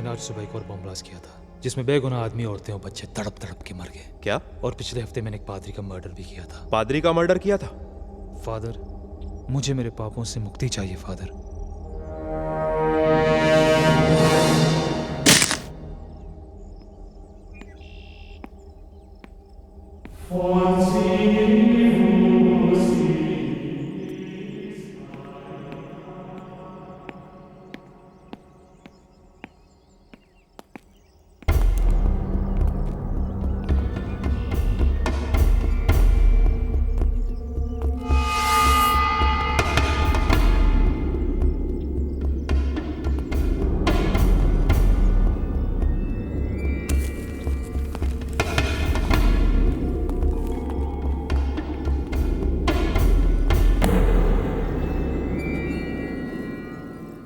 मैंने आज सुबह एक और बम ब्लास्ट किया था जिसमें बेगुनाह आदमी, औरतें और बच्चे तड़प तड़प के मर गए। क्या? और पिछले हफ्ते मैंने एक पादरी का मर्डर भी किया था। पादरी का मर्डर किया था? फादर, मुझे मेरे पापों से मुक्ति चाहिए फादर।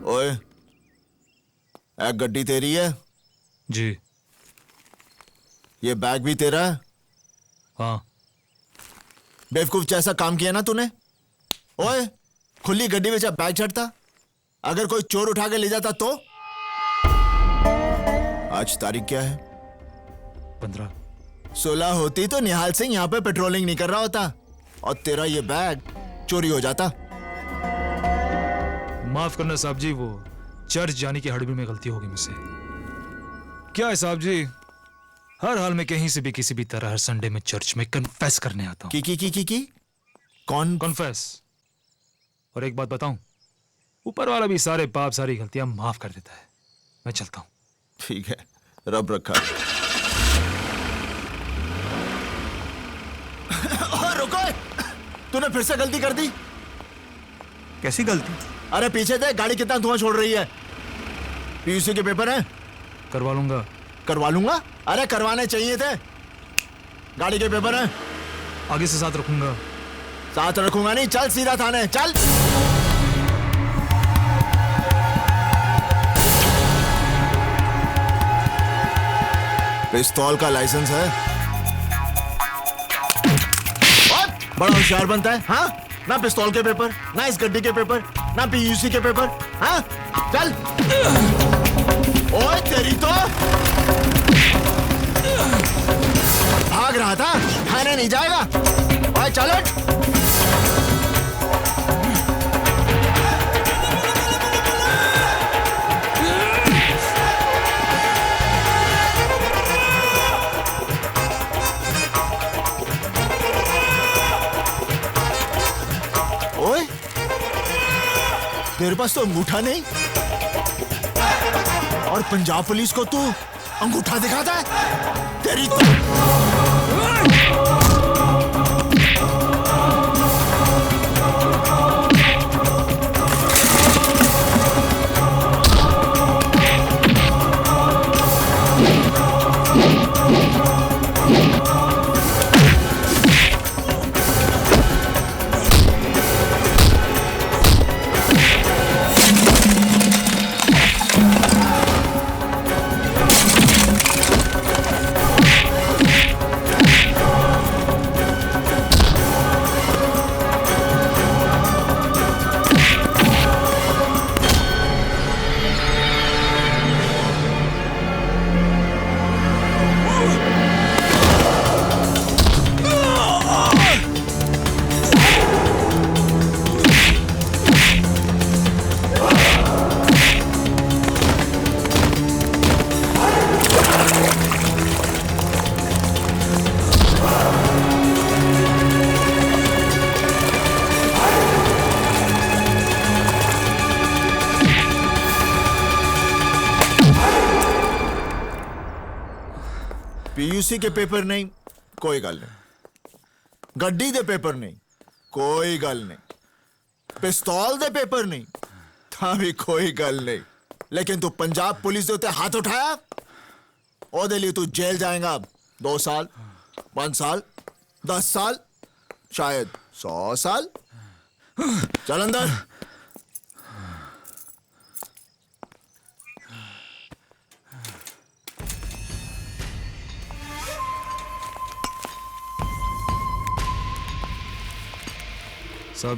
ओए, गड्डी तेरी है? जी ये बैग भी तेरा है? हाँ। बेवकूफ जैसा काम किया ना तूने। ओए, खुली गड्डी में जब बैग चढ़ता, अगर कोई चोर उठा के ले जाता तो? आज तारीख क्या है? 15। 16 होती तो निहाल सिंह यहाँ पे पेट्रोलिंग नहीं कर रहा होता और तेरा ये बैग चोरी हो जाता। माफ करना साहब जी, वो चर्च जाने की हड़बड़ी में गलती होगी मुझसे। क्या है साहब जी, हर हाल में कहीं से भी किसी भी तरह हर संडे में चर्च में कन्फेस करने आता हूँ। की कौन? कन्फेस। और एक बात बताऊं, ऊपर वाला भी सारे पाप सारी गलतियां माफ कर देता है। मैं चलता हूँ। ठीक है, रब रखा। रुको, तूने फिर से गलती कर दी। कैसी गलती? अरे पीछे देख, गाड़ी कितना धुआं छोड़ रही है। पीयूसी के पेपर हैं? करवा लूंगा। करवा लूंगा? अरे करवाने चाहिए थे। गाड़ी के पेपर हैं? आगे से साथ रखूंगा। साथ रखूंगा नहीं, चल सीधा थाने चल। पिस्तौल का लाइसेंस है? और बड़ा होशियार बनता है, हाँ? ना पिस्तौल के पेपर, ना इस गड्डी के पेपर, ना पीयूसी के पेपर, हाँ? चल। ओए तेरी तो भाग रहा था, थाने नहीं जाएगा। ओए चल हट। ओए, तेरे पास तो अंगूठा नहीं और पंजाब पुलिस को तू अंगूठा दिखाता है? तेरी तो पीयूसी के पेपर नहीं, कोई गल नहीं। गड्डी दे पेपर नहीं, कोई गल नहीं। पिस्तौल दे पेपर नहीं, था भी कोई गल नहीं। लेकिन तू पंजाब पुलिस दे उत्ते हाथ उठाया, ओदे लिए तू जेल जाएगा। 2 साल, 5 साल, 10 साल, शायद 100 साल। चल अंदर।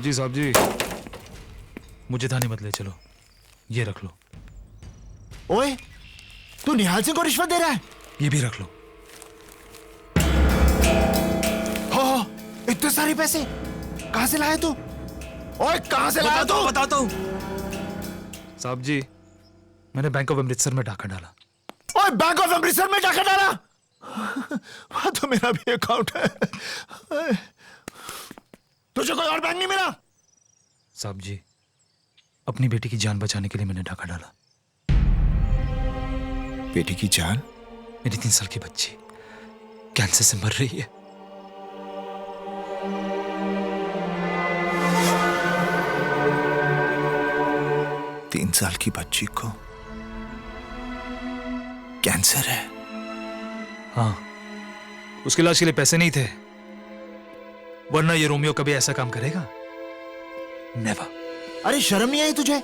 साहब जी, मुझे थाने मत ले चलो, ये रख लो। ओए, तू निहाल सिंह को रिश्वत दे रहा है? ये भी रख लो। हो, इतने सारे पैसे कहां से लाया तू? ओए कहां से लाया तू? बताता हूं साहब जी, मैंने बैंक ऑफ अमृतसर में डाका डाला। ओए बैंक ऑफ अमृतसर में डाका डाला? वहां तो मेरा भी अकाउंट है। तुझे कोई और बैंक नहीं मिला? साहब जी, अपनी बेटी की जान बचाने के लिए मैंने डाका डाला। बेटी की जान? मेरी 3 साल की बच्ची कैंसर से मर रही है। तीन साल की बच्ची को कैंसर है? हाँ, उसके इलाज के लिए पैसे नहीं थे, वरना ये रोमियो कभी ऐसा काम करेगा? नेवर। अरे शर्म नहीं आई तुझे?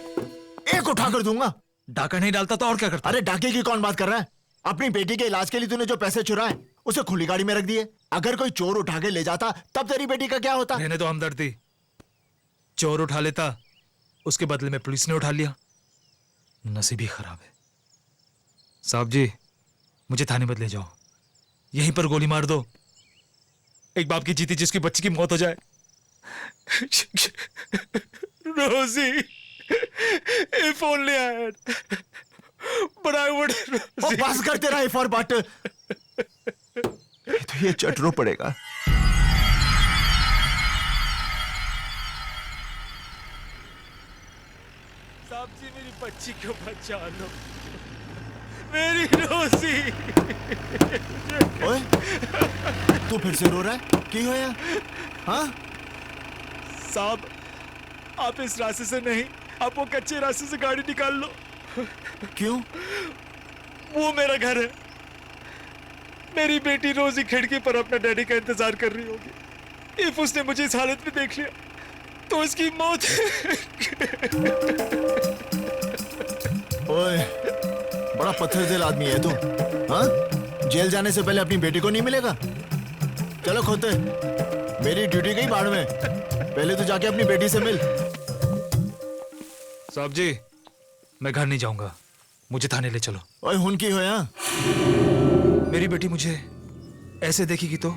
एक उठा कर दूंगा। डाका नहीं डालता तो और क्या करता? अरे डाके की कौन बात कर रहा है? अपनी बेटी के इलाज के लिए तूने जो पैसे चुराए उसे खुली गाड़ी में रख दिए। अगर कोई चोर उठा के ले जाता तब तेरी बेटी का क्या होता? रहने तो हमदर्दी। चोर उठा लेता, उसके बदले में पुलिस ने उठा लिया। नसीब ही खराब है। साहब जी, मुझे थाने मत ले जाओ, यहीं पर गोली मार दो। एक बाप की जीती जिसकी बच्ची की मौत हो जाए। रोजी, if only I had, but I would. ओ बस कर तेरा if और but। तो ये चटरो पड़ेगा। साहब जी, मेरी बच्ची को बचा लो, मेरी रोजी। ओए, तू फिर से रो रहा है? की होया? हाँ? साहब, आप इस रास्ते से नहीं, आप वो कच्चे रास्ते से गाड़ी निकाल लो। क्यों? वो मेरा घर है। मेरी बेटी रोजी खिड़की पर अपना डैडी का इंतजार कर रही होगी। इफ उसने मुझे इस हालत में देख लिया तो उसकी मौत। ओए, बड़ा पत्थर दिल आदमी है तू। हाँ? जेल जाने से पहले अपनी बेटी को नहीं मिलेगा? चलो खोते, मेरी ड्यूटी गई बाढ़ में। पहले तो जाके अपनी बेटी से मिल। साहब जी, मैं घर नहीं जाऊंगा, मुझे थाने ले चलो। ओए हुन की होया? मेरी बेटी मुझे ऐसे देखेगी तो?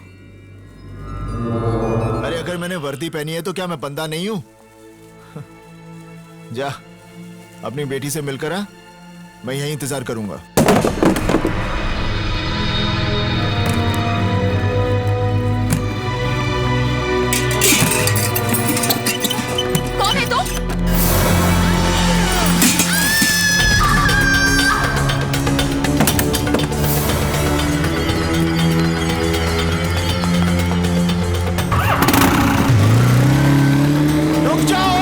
अरे अगर मैंने वर्दी पहनी है तो क्या मैं बंदा नहीं हूं? जा, अपनी बेटी से मिलकर आ, मैं यहीं इंतजार करूंगा। कौन है तू? रुक जाओ!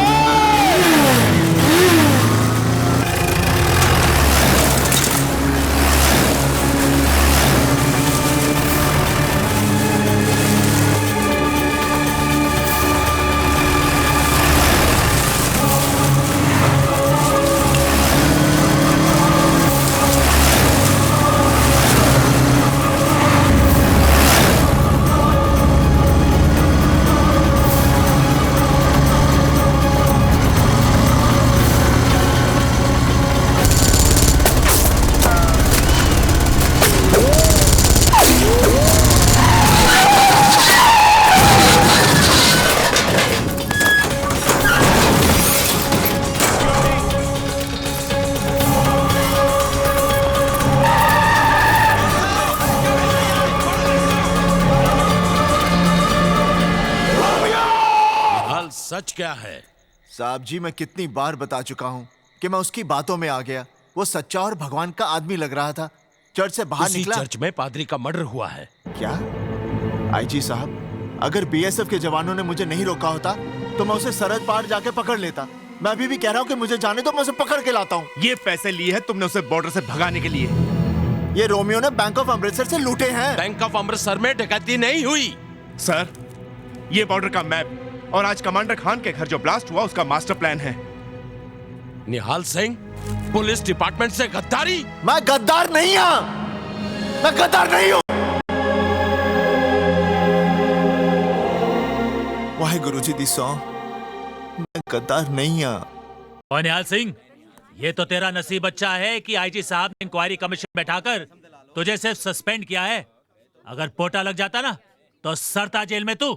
सच क्या है? साहब जी, मैं कितनी बार बता चुका हूं कि मैं उसकी बातों में आ गया। वो सच्चा और भगवान का आदमी लग रहा था। चर्च से बाहर उसी निकला। चर्च में पादरी का मर्डर हुआ है। क्या? आईजी साहब, अगर बीएसएफ के जवानों ने मुझे नहीं रोका होता तो मैं उसे सरहद पार जाके पकड़ लेता। मैं अभी भी कह रहा हूं कि मुझे जाने दो, मैं उसे पकड़ के लाता हूं। ये पैसे लिए हैं तुमने उसे बॉर्डर से भगाने के लिए। ये रोमियो ने बैंक ऑफ अमृतसर से लूटे हैं। बैंक ऑफ अमृतसर में डकैती नहीं हुई। सर, ये बॉर्डर का मैप और आज कमांडर खान के घर जो ब्लास्ट हुआ उसका मास्टर प्लान है। निहाल सिंह, पुलिस डिपार्टमेंट से गद्दारी? मैं गद्दार नहीं हूं, मैं गद्दार नहीं हूं। वाहे गुरुजी दी सौ, मैं गद्दार नहीं हूं। और निहाल सिंह, ये तो तेरा नसीब अच्छा है कि आईजी साहब ने इंक्वायरी कमीशन बैठाकर तुझे सिर्फ सस्पेंड किया है। अगर पोटा लग जाता ना तो सरता जेल में तू।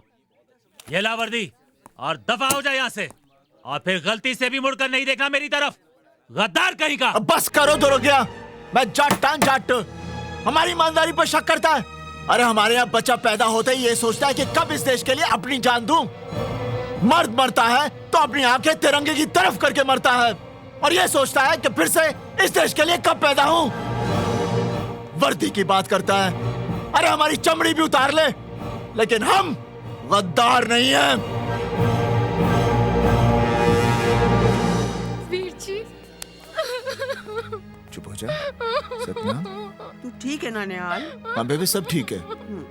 ये ला वर्दी और दफा हो जाए यहाँ से, और फिर गलती से भी मुड़कर नहीं देखना मेरी तरफ, गद्दार कहीं का। अब बस करो तो गया। मैं जाट हमारी ईमानदारी पर शक करता है। अरे हमारे यहाँ बच्चा पैदा होते ही ये सोचता है कि कब इस देश के लिए अपनी जान दूं। मर्द मरता है तो अपनी आंखें तिरंगे की तरफ करके मरता है, और ये सोचता है कि फिर से इस देश के लिए कब पैदा हूं। वर्दी की बात करता है, अरे हमारी चमड़ी भी उतार ले, लेकिन हम गद्दार नहीं हैं। वीर जी, चुप हो जा सपना। तू ठीक है ना निहाल? हाँ बेबी सब ठीक है,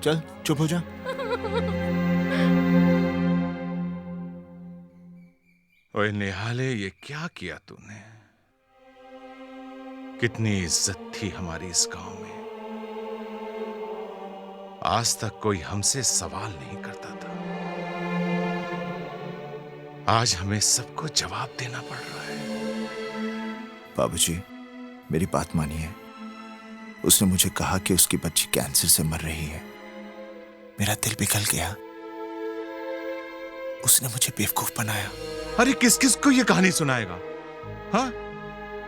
चल चुप हो जा। ओए निहाले, ये क्या किया तूने? कितनी इज्जत थी हमारी इस गांव में। आज तक कोई हमसे सवाल नहीं करता था, आज हमें सबको जवाब देना पड़ रहा है। बाबूजी मेरी बात मानिए। उसने मुझे कहा कि उसकी बच्ची कैंसर से मर रही है। मेरा दिल पिघल गया। उसने मुझे बेवकूफ बनाया। अरे किस किस को ये कहानी सुनाएगा? हाँ,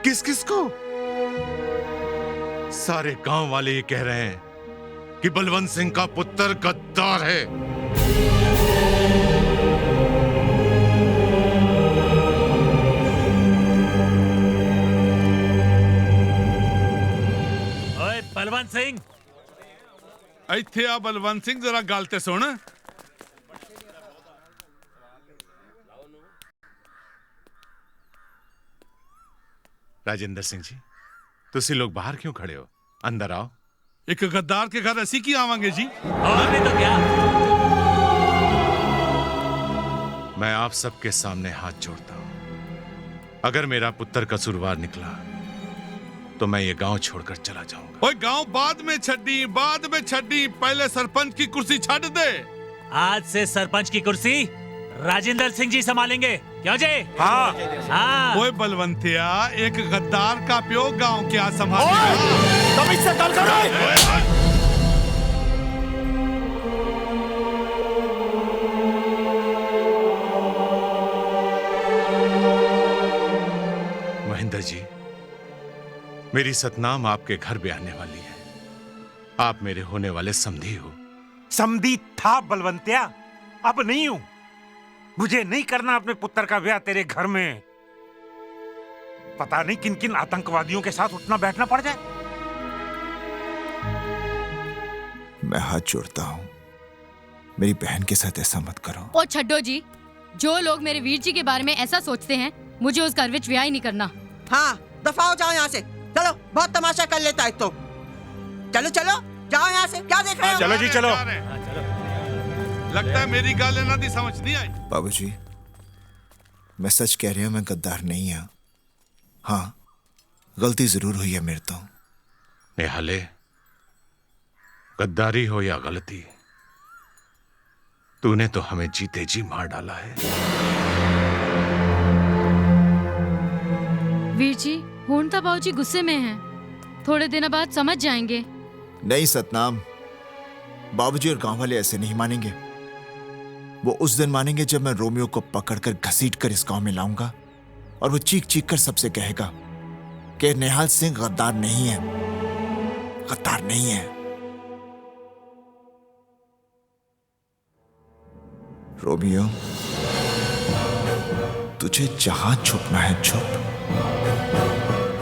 किस किस को? सारे गांव वाले ये कह रहे हैं कि बलवंत सिंह का पुत्र गद्दार है। ओए बलवंत सिंह, ਇੱਥੇ ਆ ਬਲਵੰਤ ਸਿੰਘ, जरा ਗੱਲ ਤੇ सुन। राजेंद्र सिंह जी, तुसी लोग बाहर क्यों खड़े हो? अंदर आओ। एक गद्दार के घर ਅਸੀਂ ਕੀ ਆਵਾਂਗੇ जी? और नहीं तो क्या। मैं आप सबके सामने हाथ जोड़ता हूं। अगर मेरा पुत्र कसूरवार निकला तो मैं ये गांव छोड़कर चला जाऊंगा। ओए गांव बाद में छड्डी, पहले सरपंच की कुर्सी छड़ दे। आज से सरपंच की कुर्सी राजेंद्र सिंह जी संभालेंगे, क्यों जी? हाँ। हाँ। ओए बलवंतिया, एक गद्दार का प्यो गांव क्या संभालेगा? तुम इससे गल करो। महेंद्र जी, मेरी सतनाम आपके घर भी आने वाली है। आप मेरे होने वाले समधी हो। समधी था बलवंतिया, अब नहीं हूं। मुझे नहीं करना अपने पुत्र का ब्याह तेरे घर में। पता नहीं किन किन आतंकवादियों के साथ उठना बैठना पड़ जाए। मैं हाथ जोड़ता हूं, मेरी बहन के साथ ऐसा मत करो। ओ छड्डो जी, जो लोग मेरे वीर जी के बारे में ऐसा सोचते हैं, मुझे उस घर विच ब्याह ही नहीं करना। हाँ, दफा हो जाओ यहाँ से। चलो, बहुत तमाशा कर लेता है तो। चलो चलो, जाओ यहाँ से। क्या देख रहे हो? चलो जी चलो। लगता है मेरी गाल ਇਹਨਾਂ ਦੀ समझ नहीं आई। बाबूजी मैं सच कह रही हूं, मैं गद्दार नहीं हूं। हाँ, गलती जरूर हुई है मेरे तो। निहाले, गद्दारी हो या गलती, तूने तो हमें जीते जी मार डाला है। वीर जी, हुण तो बाबूजी गुस्से में हैं। थोड़े दिन बाद समझ जाएंगे। नहीं सतनाम, बाबूजी और गांव वाले ऐसे नहीं मानेंगे। वो उस दिन मानेंगे जब मैं रोमियो को पकड़कर घसीटकर इस गांव में लाऊंगा, और वो चीख चीख कर सबसे कहेगा कि निहाल सिंह गद्दार नहीं है, गद्दार नहीं है। रोमियो, तुझे जहां छुपना है छुप,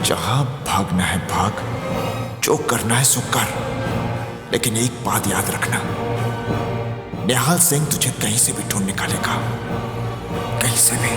जहां भागना है भाग, जो करना है सो कर, लेकिन एक बात याद रखना, निहाल सिंह तुझे कहीं से भी ढूंढ निकालेगा, कहीं से भी।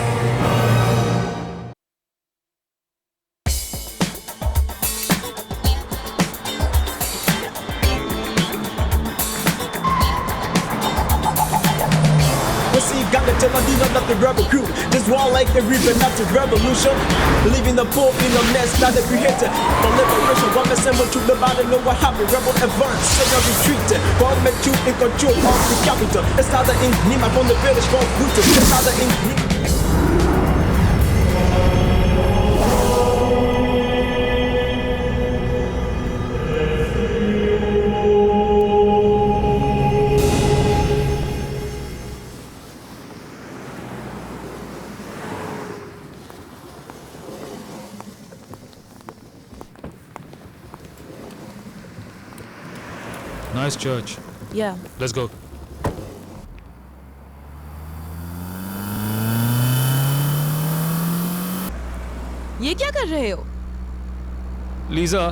Got the Temadina, not the rebel crew. This war like the reason, not the revolution. Believing the poor in the mess, not the creator. The liberation, one assemble to the body, know what happened. Rebel advance, say no retreat. God make you in control of the capital. It's not the ink, Nima from the village, from Brutus. It's not the ink. Nice church. Yeah. Let's go. ये क्या कर रहे हो? Lisa,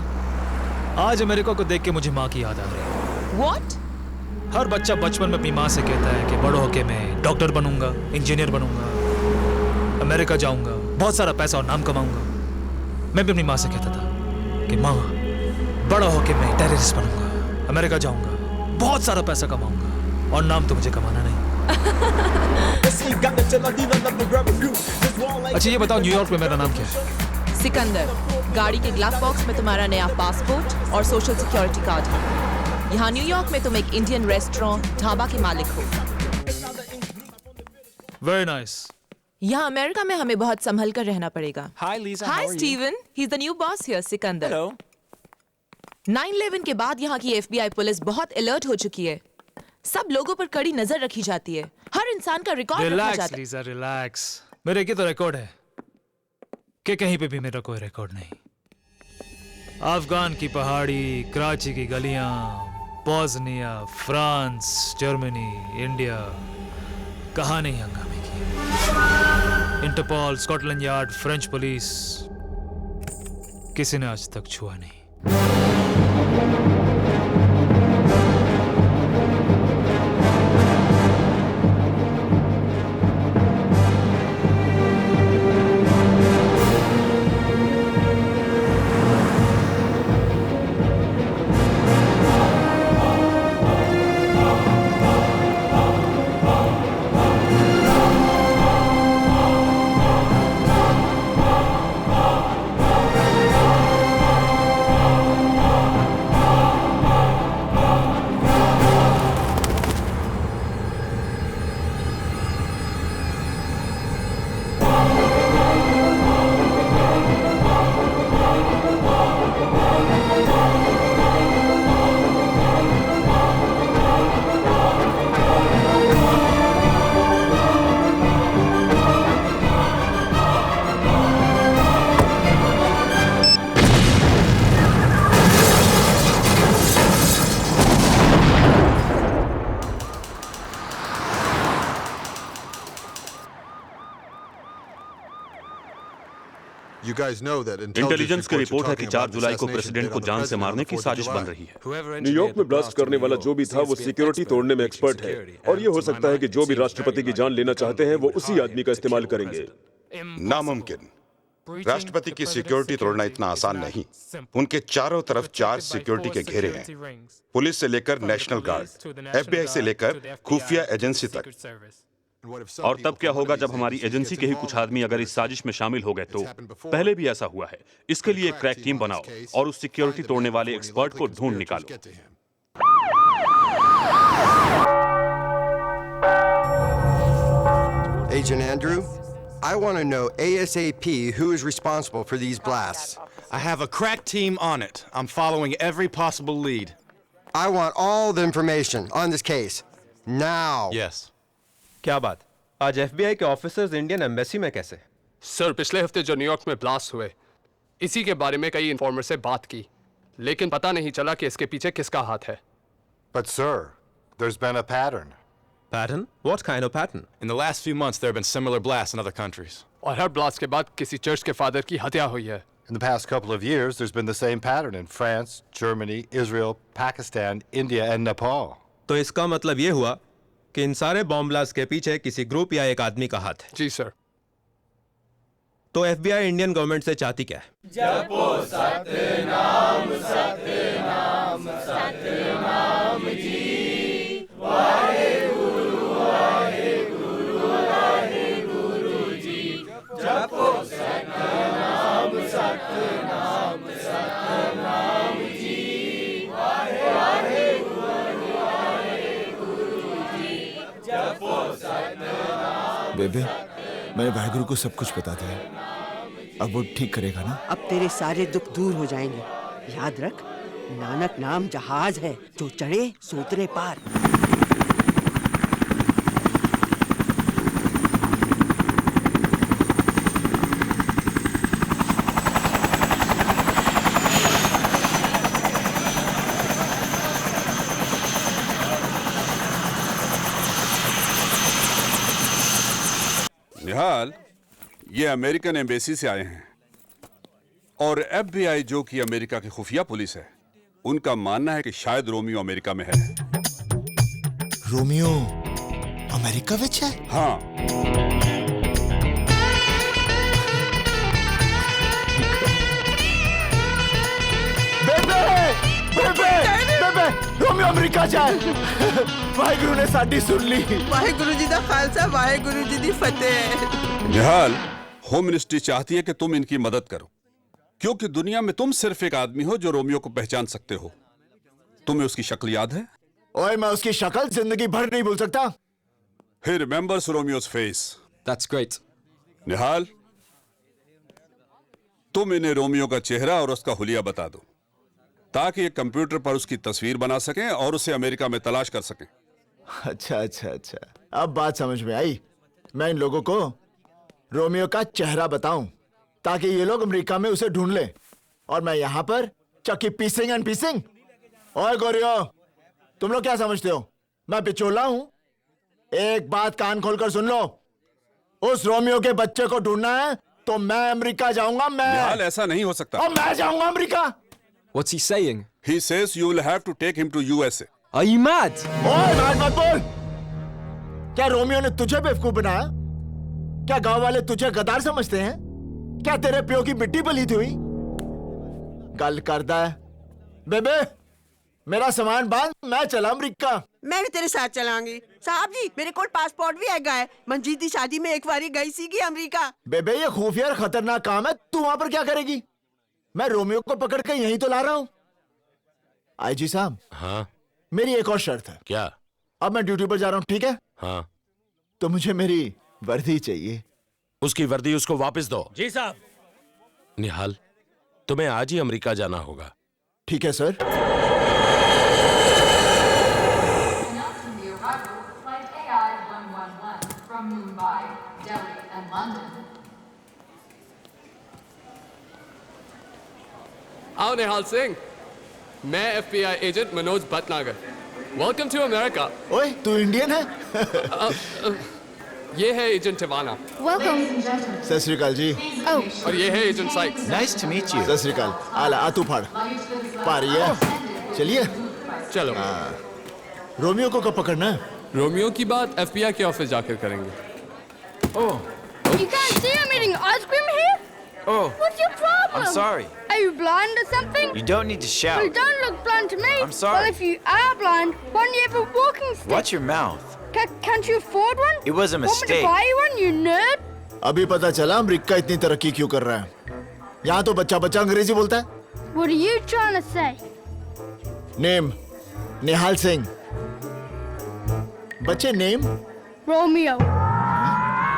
आज America को देख के मुझे माँ की याद आ रही है। What? हर बच्चा बचपन में अपनी माँ से कहता है कि बड़ो होके मैं डॉक्टर बनूंगा, इंजीनियर बनूंगा, अमेरिका जाऊंगा, बहुत सारा पैसा और नाम कमाऊंगा। मैं भी अपनी माँ से कहता था कि माँ, बड़ा होके मैं टेररिस्ट बनूंगा, अमेरिका जाऊंगा, बहुत सारा पैसा कमाऊंगा और नाम तो मुझे कमाना नहीं। अच्छा ये बताओ, न्यूयॉर्क में मेरा नाम क्या है? सिकंदर। गाड़ी के ग्लव बॉक्स में तुम्हारा नया पासपोर्ट और सोशल सिक्योरिटी कार्ड है। यहाँ न्यूयॉर्क में तुम एक इंडियन रेस्टोरेंट ढाबा के मालिक हो। Very nice. यहाँ अमेरिका में हमें बहुत संभल कर रहना पड़ेगा। Hi, Lisa. Hi, How are you? Steven. He's the new boss here, Sikandar. Hello. 9/11 के बाद यहाँ की FBI पुलिस बहुत अलर्ट हो चुकी है। सब लोगों पर कड़ी नजर रखी जाती है। हर इंसान का रिकॉर्ड रखा रिलैक्स जाता है। Lisa, relax. मेरे की तो रिकॉर्ड है कि कहीं पे भी मेरा कोई रिकॉर्ड नहीं। अफगान की पहाड़ी, कराची की गलियां, बोस्निया, फ्रांस, जर्मनी, इंडिया, कहाँ नहीं हंगामे किए। Interpol, Scotland Yard, French police, किसी ने आज तक छुआ नहीं। इंटेलिजेंस की रिपोर्ट है कि 4 जुलाई को प्रेसिडेंट को जान से मारने की साजिश बन रही है। न्यूयॉर्क में ब्लास्ट करने वाला जो भी था वो सिक्योरिटी तोड़ने में एक्सपर्ट है और ये हो सकता है कि जो भी राष्ट्रपति की जान लेना चाहते हैं वो उसी आदमी का इस्तेमाल करेंगे। नामुमकिन। राष्ट्रपति की सिक्योरिटी तोड़ना इतना आसान नहीं। उनके चारों तरफ 4 सिक्योरिटी के घेरे हैं, पुलिस से लेकर नेशनल गार्ड, FBI से लेकर खुफिया एजेंसी तक। और तब क्या होगा जब हमारी एजेंसी के ही कुछ आदमी अगर इस साजिश में शामिल हो गए? तो पहले भी ऐसा हुआ है। इसके लिए एक क्रैक टीम बनाओ और उस सिक्योरिटी तोड़ने वाले एक्सपर्ट को ढूंढ निकालो। Agent Andrew, I want to know ASAP who is responsible for these blasts. I have a crack team on it. I'm following every possible lead. I want all the information on this case. Now. Yes. क्या बात? आज FBI के officers Indian embassy में कैसे? Sir, पिछले हफ्ते जो New York में ब्लास्ट हुए, इसी के बारे में कई इन्फॉर्मर से बात की, लेकिन पता नहीं चला कि इसके पीछे किसका हाथ है। But sir, there's been a pattern. Pattern? What kind of pattern? In the last few months, there have been similar blasts in other countries. और हर ब्लास्ट के बाद किसी चर्च के फादर की हत्या हुई है। In the past couple of years, there's been the same pattern in France, Germany, Israel, Pakistan, India, and Nepal. तो इसका मतलब ये हुआ कि इन सारे बॉम्ब ब्लास्ट के पीछे किसी ग्रुप या एक आदमी का हाथ है। जी सर। तो FBI इंडियन गवर्नमेंट से चाहती क्या है? जपो सतनाम सतनाम सतनाम जी, वाहेगुरु वाहेगुरु वाहेगुरु जी। जपो सतनाम सतनाम सतनाम जी, वाहेगुरु वाहेगुरु जी। जपो सतनाम। बेबे, मैंने वाहेगुरु को सब कुछ बता दिया। अब वो ठीक करेगा ना? अब तेरे सारे दुख दूर हो जाएंगे। याद रख, नानक नाम जहाज है, जो चढ़े सो उतरे पार। ये अमेरिकन एम्बेसी से आए हैं और FBI जो कि अमेरिका की खुफिया पुलिस है, उनका मानना है कि शायद रोमियो अमेरिका में है। रोमियो अमेरिका विच है? हाँ। बेबे बेबे बेबे रोमियो अमेरिका जाए। वाहेगुरु ने साडी सुन ली। वाहेगुरु जी दा खालसा, वाहेगुरु जी दी फतेह। निहाल, होम मिनिस्ट्री चाहती है कि तुम इनकी मदद करो, क्योंकि दुनिया में तुम सिर्फ एक आदमी हो जो रोमियो को पहचान सकते हो। तुम्हें उसकी शक्ल याद है? ओए, मैं उसकी शक्ल जिंदगी भर नहीं भूल सकता। He remembers Romeo's face. That's great. निहाल, तुम इन्हें रोमियो का चेहरा और उसका हुलिया बता दो, ताकि ये कंप्यूटर पर उसकी तस्वीर बना सकें और उसे अमेरिका में तलाश कर सकें। अच्छा अच्छा अच्छा, अब बात समझ में आई। मैं इन लोगों को रोमियो का चेहरा बताऊं ताकि ये लोग अमेरिका में उसे ढूंढ लें और मैं यहां पर चक्की पीसिंग एंड पीसिंग। ओए गोरियो, तुम लोग क्या समझते हो मैं बिचौला हूं? एक बात कान खोलकर सुन लो, उस रोमियो के बच्चे को ढूंढना है तो मैं अमेरिका जाऊंगा। निहाल, ऐसा नहीं हो सकता। और मैं जाऊंगा America. What's he saying? He says you will have to take him to USA. Are you mad? ओए, mad मत बोल। क्या रोमियो ने तुझे बेवकूफ बनाया? क्या गांव वाले तुझे गद्दार समझते हैं? क्या तेरे प्यो की मिट्टी पलीती हुई? गल करदा है। बेबे, मेरा सामान बांध, मैं चला अमेरिका। मैं भी तेरे साथ चलांगी। साहब जी, मेरे को पासपोर्ट भी हैगा है। मंजीत दी शादी में एक बारी गई सी अमेरिका। बेबे, ये खुफिया और खतरनाक काम है। तू वहां पर क्या करेगी? मैं रोमियो को पकड़ के यहीं तो ला रहा हूँ। आईजी साहब। हाँ। मेरी एक और शर्त है। क्या? अब मैं ड्यूटी पर जा रहा हूँ, ठीक है? हाँ। तो मुझे मेरी वर्दी चाहिए। उसकी वर्दी उसको वापस दो। जी साहब। निहाल, तुम्हें आज ही अमेरिका जाना होगा। ठीक है सर। आओ निहाल सिंह, मैं FBI agent Manoj Bhatnagar. Welcome to America. ओए, तू इंडियन है? ये है एजेंट टिवाना। वेलकम। सत श्री अकाल जी। और ये है agent Sykes. Nice to meet you. Sat Sri अकाल। आला आ तू फाड़ पा रही है। चलिए चलो। रोमियो को कब पकड़ना है? रोमियो की बात FBI के ऑफिस जाकर करेंगे। ओह। You can't see I'm eating ice cream here? Oh. What's your problem? I'm sorry. Are you blind or something? You don't need to shout. You don't look blind to me. I'm sorry. Well, if you are blind, why don't you have a walking stick? Watch your mouth. Can't you afford one? It was a Want me to mistake. buy you one, you nerd? अभी पता चला America इतनी तरक्की क्यों कर रहा है। यहाँ तो बच्चा बच्चा अंग्रेजी बोलता है। What are you trying to say? Name Nihal Singh. बच्चे नेम Romeo.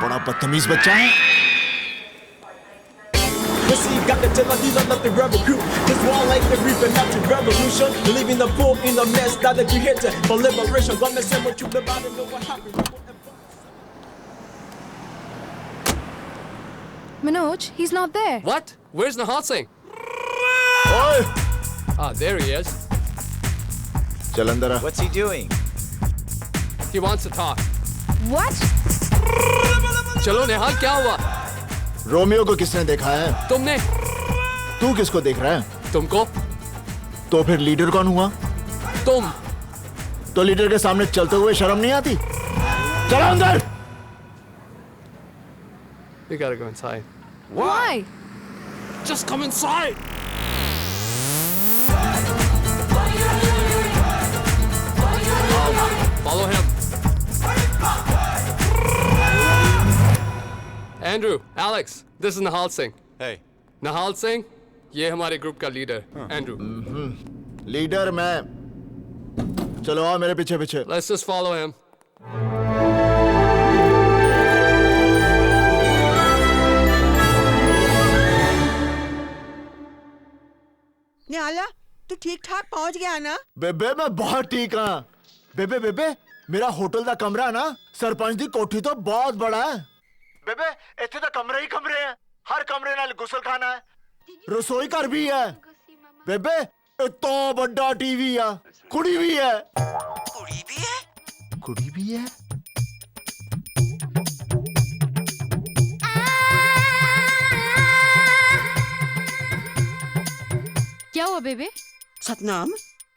बड़ा बदतमीज बच्चा है। Listen, you got the Teladina, not the rebel crew. This war like the reaper, not the revolution. Leaving the poor in the mess, that we hit for liberation. Gonna send what you about and know what happened. Manoj, he's not there. What? Where's Nihal Singh? Oi! Ah, there he is. चल अंदर आ। What's he doing? He wants to talk. What? चलो निहाल, क्या हुआ? Romeo को किसने देखा है? तुमने। तू किसको देख रहा है? तुमको। तो फिर लीडर कौन हुआ? तुम। तो लीडर के सामने चलते हुए शर्म नहीं आती? चलो अंदर। We gotta go inside. Why? Just come inside. Follow him. Andrew, Alex, this is Nihal Singh. Hey. Nihal Singh, ये हमारे ग्रुप का लीडर, Andrew. लीडर मैं। चलो आओ मेरे पीछे पीछे। Let's just follow him. निहाला, तू ठीक ठाक पहुंच गया ना? बेबे मैं बहुत ठीक हाँ। बेबे बेबे मेरा होटल का कमरा ना सरपंच दी कोठी तो बहुत बड़ा है। बेबे इतने तो कमरे ही कमरे हैं। हर कमरे नाल गुसल खाना है, रसोई घर भी है। बेबे इतना बड़ा टीवी है, कुड़ी भी है। कुड़ी भी है? कुड़ी भी है। क्या हुआ बेबे? सतनाम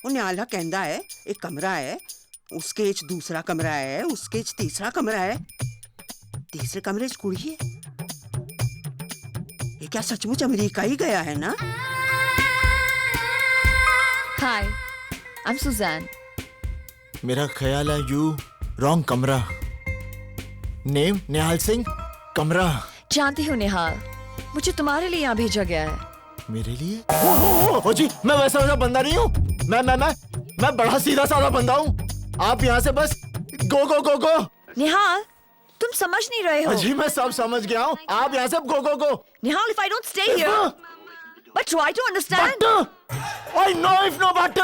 वो न्याला कहंदा है एक कमरा है, उसके च दूसरा कमरा है, उसके च तीसरा कमरा है, तीसरे कमरे च कुड़ी है। ये क्या सचमुच अमेरिका ही गया है ना? Hi, I'm Suzanne. मेरा ख्याल है यू रॉन्ग कमरा। नेम निहाल सिंह, कमरा। जानती हूँ निहाल, मुझे तुम्हारे लिए यहाँ भेजा गया है। मेरे लिए? ओ जी, मैं वैसा बंदा नहीं हूँ। मैं बड़ा सीधा साधा बंदा हूँ। आप यहाँ से बस गो गो गो गो। निहाल, तुम समझ नहीं रहे हो। जी मैं सब समझ गया हूँ। आप यहाँ से गो गो गो। निहाल, if I don't stay here, but try to understand. I know if no but.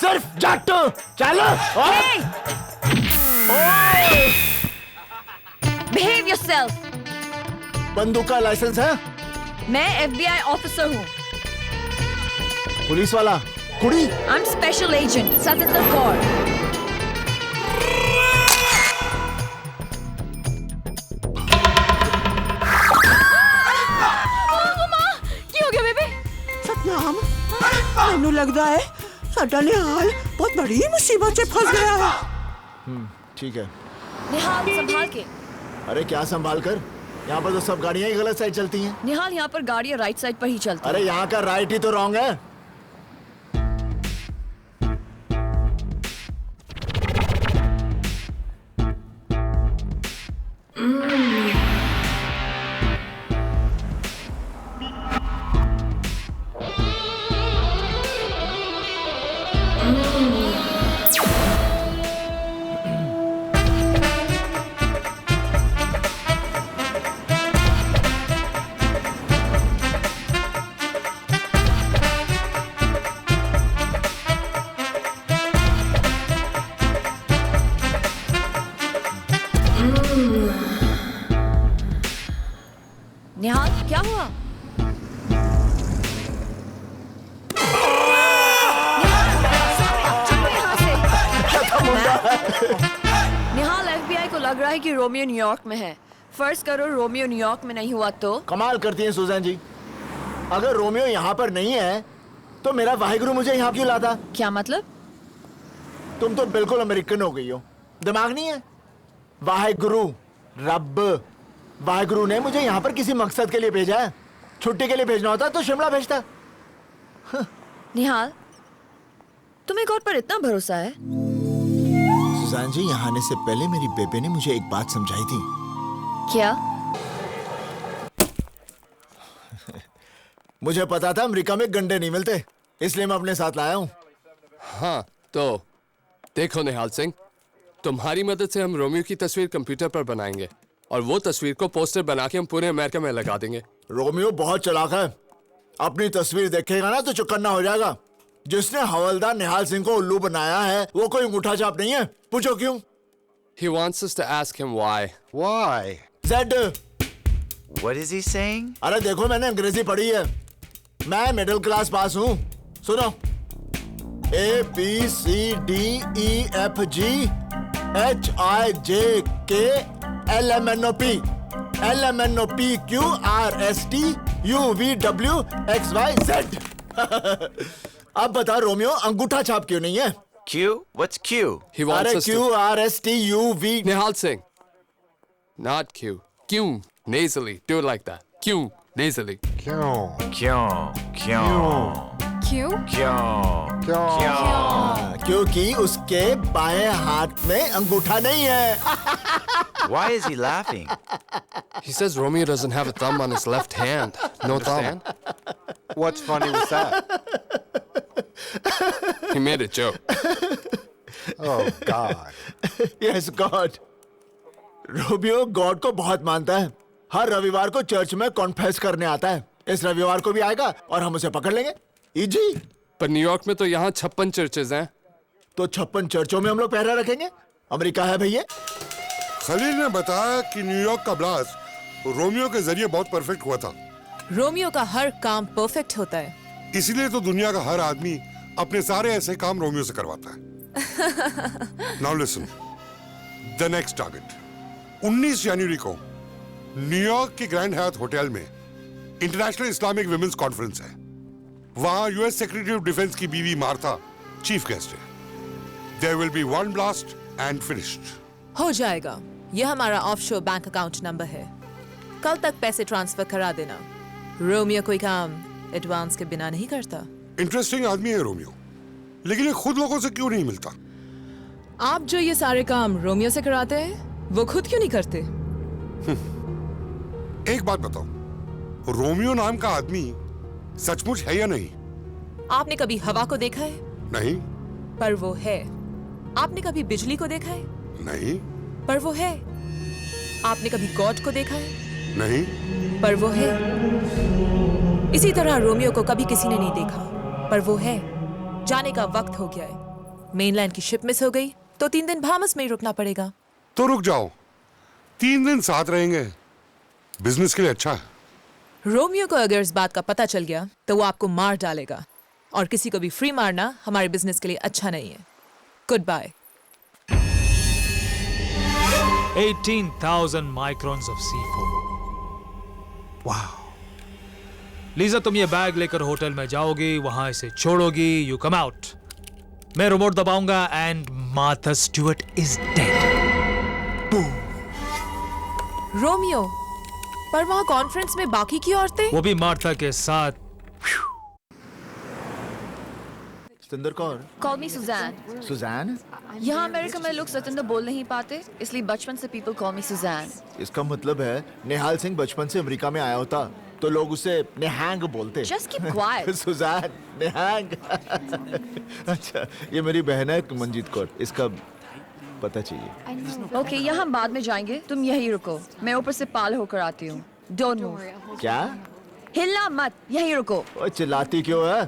सिर्फ जट। चलो। Hey! Behave yourself. बंदूक का लाइसेंस है? मैं FBI ऑफिसर हूँ। पुलिस वाला? कुड़ी? I'm special agent, Satinder Kaur. ਕੀ ਹੋ ਗਿਆ ਬੇਬੇ? सतनाम मैनू लगता है साडा निहाल बहुत बड़ी मुसीबत से फंस गया है। ठीक है। निहाल, संभाल के। अरे क्या संभाल कर? यहाँ पर तो सब गाड़ियाँ ही गलत साइड चलती हैं। निहाल, यहाँ पर गाड़ियाँ राइट साइड पर ही चलती हैं। अरे यहाँ का राइट ही तो रॉन्ग है। निहाल, क्या हुआ? निहाल, FBI को लग रहा है कि रोमियो न्यूयॉर्क में है। फर्ज करो रोमियो न्यूयॉर्क में नहीं हुआ तो? कमाल करती हैं सुजैन जी। अगर रोमियो यहाँ पर नहीं है तो मेरा वाहिगुरु मुझे यहाँ क्यों लाता? क्या मतलब? तुम तो बिल्कुल अमेरिकन हो गई हो। दिमाग नहीं है? वाहिगुरु, रब, वाहिगुरु ने मुझे यहाँ पर किसी मकसद के लिए भेजा है। छुट्टी के लिए भेजना होता तो शिमला भेजता। निहाल, तुम्हें गॉड पर इतना भरोसा है? सुजान जी, यहाँ आने से पहले मेरी बेबे ने मुझे एक बात समझाई थी। क्या? मुझे पता था अमेरिका में गंडे नहीं मिलते, इसलिए मैं अपने साथ लाया हूँ। हाँ तो देखो निहाल सिंह, तुम्हारी मदद से हम रोमियो की तस्वीर कंप्यूटर पर बनाएंगे और वो तस्वीर को पोस्टर बना के हम पूरे अमेरिका में लगा देंगे। रोमियो बहुत चालाक है। अपनी तस्वीर देखेगा ना तो चौकन्ना हो जाएगा। जिसने हवलदार निहाल सिंह को उल्लू बनाया है वो कोई अंगूठा छाप नहीं है। पूछो क्यों? He wants us to ask him why. Why? Z. What is he saying? अरे देखो, मैंने अंग्रेजी पढ़ी है। मैं मिडिल क्लास पास हूँ। सुनो, ABCDEFG HIJK LMNOP LMNOPQRSTUVWXYZ। अब बता रोमियो, अंगूठा छाप क्यों नहीं है? Q? What's Q? He wants us to... QRSTUV। Nihal Singh. Not Q. Q. Nasally. Do it like that. Q. Nasally. Q. क्योंकि उसके बाएं हाथ में अंगूठा नहीं है। Why is he laughing? He says Romeo doesn't have a thumb on his left hand. No thumb. What's funny with that? He made a joke. Oh, God. Yes, God. Romeo God को बहुत मानता है। हर रविवार को church में confess करने आता है। इस रविवार को भी आएगा और हम उसे पकड़ लेंगे। इजी। पर न्यूयॉर्क में तो यहाँ 56 चर्चेज हैं। तो 56 चर्चों में हम लोग पहरा रखेंगे। अमेरिका है भैया। खलील ने बताया कि न्यूयॉर्क का ब्लास्ट रोमियो के जरिए बहुत परफेक्ट हुआ था। रोमियो का हर काम परफेक्ट होता है, इसलिए तो दुनिया का हर आदमी अपने सारे ऐसे काम रोमियो से करवाता है। Now listen, the next target 19 जनवरी को न्यूयॉर्क के ग्रैंड हयात होटल में इंटरनेशनल इस्लामिक विमेंस कॉन्फ्रेंस है। वहां यूएस सेक्रेटरी ऑफ डिफेंस की बीवी मार्था चीफ गेस्ट है. There will be one blast and finished. हो जाएगा. ये हमारा ऑफशोर बैंक अकाउंट नंबर है. कल तक पैसे ट्रांसफर करा देना. रोमियो कोई काम एडवांस के बिना नहीं करता. इंटरेस्टिंग आदमी है रोमियो, लेकिन ये खुद लोगों से क्यों नहीं मिलता? आप जो ये सारे काम रोमियो से कराते हैं, वो खुद क्यों नहीं करते? एक बात बताओ, रोमियो नाम का आदमी सचमुच है या नहीं? आपने कभी हवा को देखा है? नहीं. पर वो है. आपने कभी बिजली को देखा है? नहीं. पर वो है. आपने कभी गॉड को देखा है? नहीं. पर वो है. इसी तरह रोमियो को कभी किसी ने नहीं देखा, पर वो है. जाने का वक्त हो गया है. मेनलैंड की शिप मिस हो गई तो 3 दिन बाहामास में ही रुकना पड़ेगा. तो रुक जाओ, 3 दिन साथ रहेंगे, बिजनेस के लिए अच्छा है. रोमियो को अगर इस बात का पता चल गया तो वो आपको मार डालेगा, और किसी को भी फ्री मारना हमारे बिजनेस के लिए अच्छा नहीं है. Good bye. 18,000 microns of C4. वाह. लीजा, तुम ये बैग लेकर होटल में जाओगी, वहां इसे छोड़ोगी, यू कम आउट. मैं रिमोट दबाऊंगा and Martha Stuart is dead. Romeo, पर वहां कॉन्फ्रेंस में बाकी की औरतें? वो भी मार्था के साथ. Satinder Kaur. Call me Suzanne. Suzanne. यहाँ अमेरिका में लोग सतिंदर बोल नहीं पाते, इसलिए बचपन से people call me Suzanne. इसका मतलब है निहाल सिंह बचपन से अमेरिका में आया होता तो लोग उसे नेहांग बोलते. Just keep quiet. सुजैन नेहांग. अच्छा, ये मेरी बहन है मंजीत कौर, इसका पता चाहिए. ओके, यहाँ हम बाद में जाएंगे, तुम यहीं रुको, मैं ऊपर से पाल होकर आती हूँ. Don't move. क्या? हिलना मत, यहीं रुको. ओए, चिल्लाती क्यों है?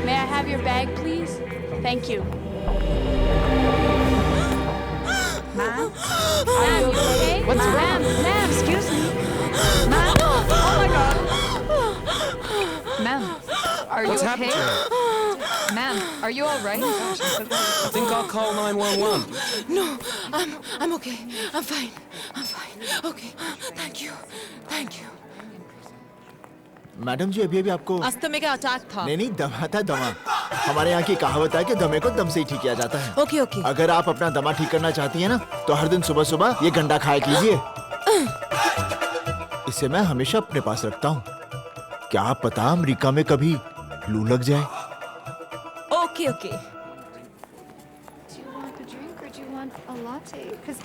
May I have your bag, please? Thank you. Ma'am? Are you okay? What's wrong? Ma'am, excuse me. Ma'am, oh my God. Ma'am, are you What's okay? happened to her? Ma'am, are you all right? I think I'll call 911. No, I'm okay. I'm fine. I'm fine. Okay. Thank you. Thank you. Madam ji, अभी अभी आपको अस्थमे का attack था. नहीं, दमा था, दमा. हमारे यहाँ की कहावत है कि दमे को दम से ही ठीक किया जाता है. Okay okay. अगर आप अपना दमा ठीक करना चाहती हैं ना, तो हर दिन सुबह सुबह ये गंडा खाया कीजिए. इसे मैं हमेशा अपने पास रखता हूँ. क्या पता अमेरिका में कभी लू लग जाए. Okay okay. Do you want a drink or do you want a latte? Because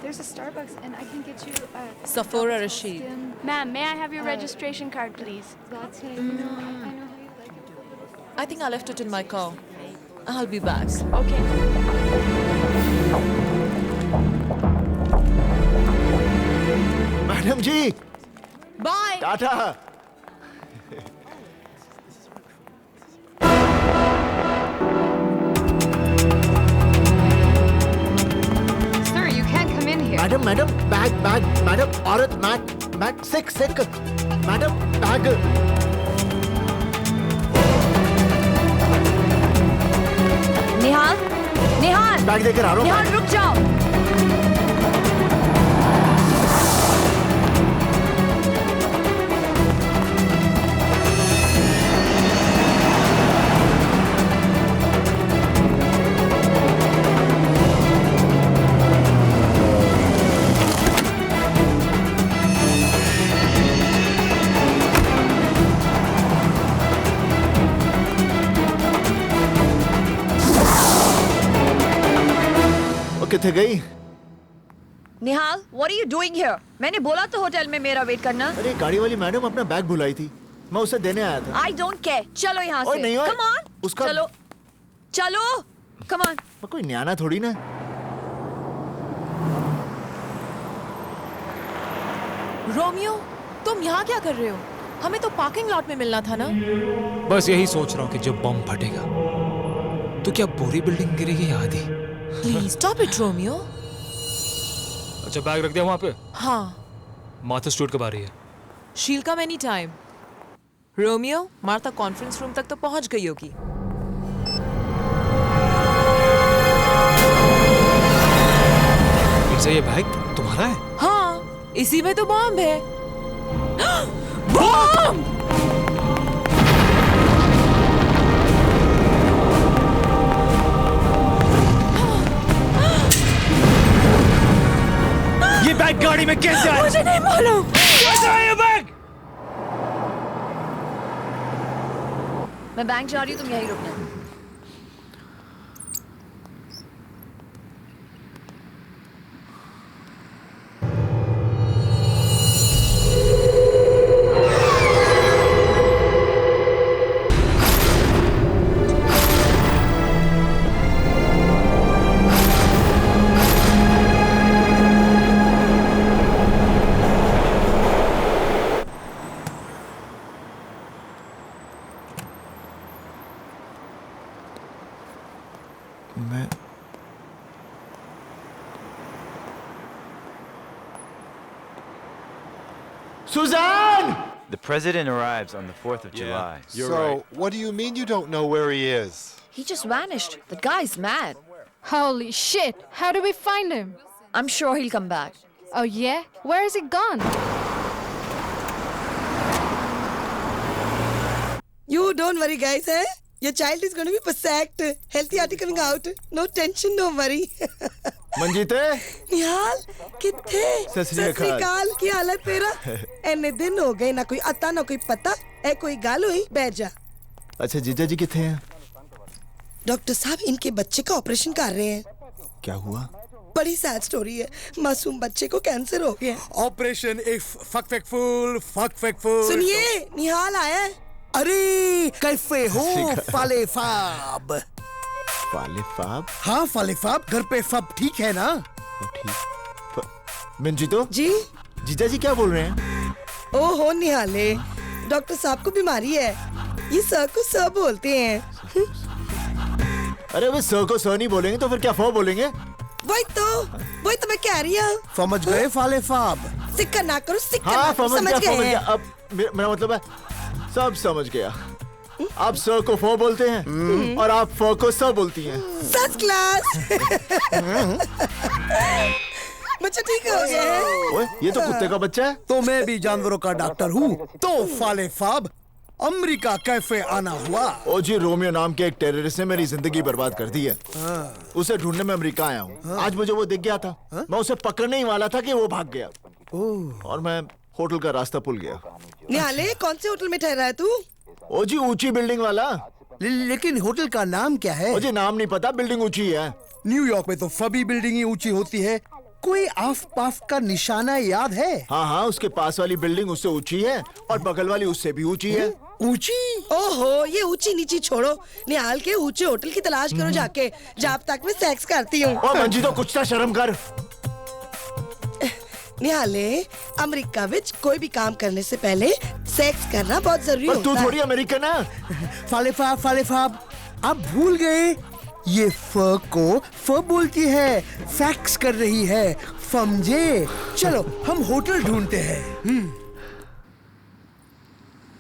there's a Starbucks and I can get you a... Safora Rashid. Ma'am, may I have your registration card, please? Latte. I know how you like it. I think I left it in my car. I'll be back. Okay. Madam ji, bye. Tata. Sir, you can't come in here. Madam madam bag bag. Madam औरत मैग मैग सिक सिक. Madam bag. Nihal, Nihal, bag देकर आ रहा हूँ. निहाल रुक जाओ. किथे गई? निहाल, what are you doing here? मैंने बोला तो होटल में मेरा वेट करना. अरे गाड़ी वाली मैडम अपना बैग भुलाई थी, मैं उसे देने आया था. I don't care. चलो यहाँ ओए, से. नहीं, ओए, Come on. उसका- चलो, चलो. Come on. मैं कोई न्याना थोड़ी ना. रोमियो, तुम यहाँ क्या कर रहे हो? हमें तो पार्किंग लॉट में मिलना था ना. बस यही सोच रहा हूँ कि जब बम फटेगा तो क्या पूरी बिल्डिंग गिरेगी या आधी. Please stop it, Romeo. अच्छा, बैग रख दिया वहाँ पे. हाँ. मार्था स्टुअर्ट कब आ रही है? शील कम any time. Romeo, Martha conference room तक तो पहुंच गई होगी। फिर से ये बैग तुम्हारा है? हाँ, इसी में तो बॉम्ब है। बॉम्ब! ये बैग गाड़ी में कैसे आया? मुझे नहीं मालूम। कैसे आया ये बैग? मैं बैंक जा रही हूँ, तुम यहीं रुकना। Suzanne! The president arrives on the 4th of July. So, what do you mean you don't know where he is? He just vanished. That guy's mad. Holy shit! How do we find him? I'm sure he'll come back. Oh yeah? Where is he gone? You don't worry, guys, eh? Your child is going to be perfect. Healthy article coming out. No tension, no worry. मंजीते निहाल किथे सत श्री अकाल की हालत तेरा एने दिन हो गए ना कोई अता ना कोई पता ए कोई गाल हुई बैठ जा। अच्छा जीजा जी किथे हैं? डॉक्टर साहब इनके बच्चे का ऑपरेशन कर रहे हैं। क्या हुआ? बड़ी सैड स्टोरी है, मासूम बच्चे को कैंसर हो गया। ऑपरेशन इफ फकफेकफुल। सुनिए निहाल आया है। अरे कैसे हो फाले फाब? फाले फाब? हाँ फाले फाब, घर पे सब ठीक है ना? ठीक। मंजीतो जी जीजा जी क्या बोल रहे हैं? ओहो निहाले, डॉक्टर साहब को बीमारी है, ये सर को सर बोलते हैं। अरे वे सर को सर नहीं बोलेंगे तो फिर क्या फो बोलेंगे? वही तो मैं कह रही हूँ। समझ गए फाले फाब? सिक्का ना करो, सिक्का हाँ, ना करो, समझ गए। अब मेरा मतलब है सब समझ गया। आप सर को फो बोलते हैं और आप फो को सर बोलती हैं। First class. बच्चा ठीक हो गया है। ओए, ये तो कुत्ते का बच्चा है। तो मैं भी जानवरों का डॉक्टर हूँ। तो फाले फाब अमेरिका कैफे आना हुआ? ओ जी, रोमियो नाम के एक टेररिस्ट ने मेरी जिंदगी बर्बाद कर दी है। उसे ढूंढने में अमेरिका आया हूँ। आज मुझे वो दिख गया था। मैं उसे पकड़ने ही वाला था कि वो भाग गया और मैं होटल का रास्ता भूल गया। निहाले कौन से होटल में ठहरा है तू? ओ जी, ऊंची बिल्डिंग वाला। लेकिन होटल का नाम क्या है? ओ जी, नाम नहीं पता, बिल्डिंग ऊंची है। न्यूयॉर्क में तो सभी बिल्डिंग ही ऊंची होती है। कोई आस-पास का निशाना याद है? हाँ, उसके पास वाली बिल्डिंग उससे ऊंची है और बगल वाली उससे भी ऊंची है। ऊंची? ओहो, ये ऊंची नीची छोड़ो, निहाल के ऊंचे होटल की तलाश करो जाके, जब तक मैं सेक्स करती हूँ। ओ मंजी तो कुछ तो शर्म कर। निहाले, अमेरिका विच कोई भी काम करने से पहले सेक्स करना बहुत जरूरी होता है। तू थोड़ी अमेरिकन है। फाले फाब, आप भूल गए? ये फ को फ बोलती है, फैक्स कर रही है, समझे? चलो हम होटल ढूंढते हैं।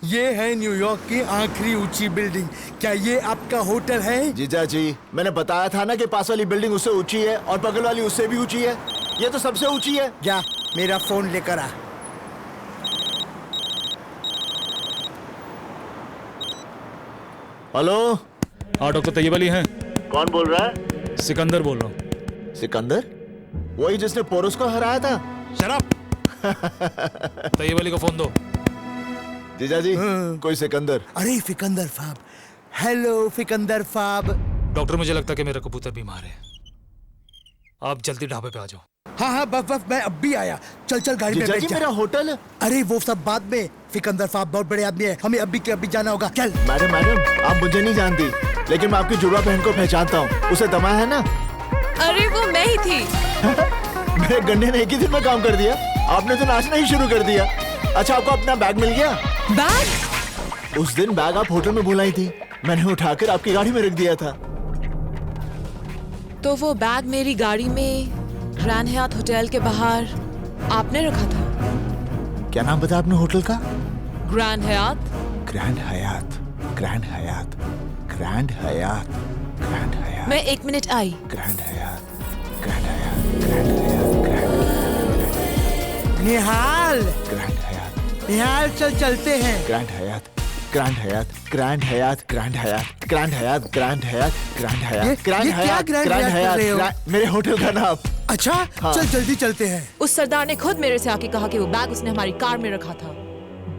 ये है न्यूयॉर्क की आखिरी ऊंची बिल्डिंग। क्या ये आपका होटल है? जीजा जी, मैंने बताया था ना कि पास वाली बिल्डिंग उससे ऊंची है और बगल वाली उससे भी ऊंची है। ये तो सबसे ऊंची है। जा, मेरा फोन लेकर आ। हेलो, हाँ डॉक्टर तैयब अली हैं। कौन बोल रहा है? सिकंदर बोल रहा हूँ। सिकंदर? वही जिसने पोरस को हराया था? शराब। तैयब अली को फोन दो। जीजा जी, कोई सिकंदर? अरे सिकंदर साहब, हेलो सिकंदर साहब। डॉक्टर, मुझे लगता है कि मेरा कबूतर बीमार है, आप जल्दी ढाबे पे आ जाओ। हाँ, बस मैं अब भी आया। चल गाड़ी में बैठ जा। मेरा होटल। अरे वो सब बाद में। सिकंदर साहब बहुत बड़े आदमी है, हमें अभी के अभी जाना होगा। चल। मैडम, आप मुझे नहीं जानती, लेकिन मैं आपकी जुड़वा बहन को पहचानता हूँ। उसे दमा है ना? अरे वो मैं ही थी। मेरे गन्ने ने एक ही दिन में काम कर दिया। आपने तो नाचना ही शुरू कर दिया। अच्छा, आपको अपना बैग मिल गया? बैग? उस दिन बैग आप होटल में भुलाई थी, मैंने उठाकर आपकी गाड़ी में रख दिया था। तो वो बैग मेरी गाड़ी में ग्रैंड हयात होटल के बाहर आपने रखा था? क्या नाम बताया आपने होटल का? Grand Hyatt. Grand Hyatt, grand Hyatt, grand Hyatt, grand Hyatt. मैं 1 मिनट आई। Grand Hyatt, grand Hyatt, grand Hyatt, grand Nihal, grand Hyatt, Nihal चल चलते हैं। Grand Hyatt, grand Hyatt, grand Hyatt, grand Hyatt, grand Hyatt, grand Hyatt, grand Hyatt, grand ये क्या हयात, grand grand हयात कर रहे हो? हयात, मेरे होटल का नाम। अच्छा हाँ। चल जल्दी चलते हैं। उस सरदार ने खुद मेरे से आके कहा कि वो बैग उसने हमारी कार में रखा था।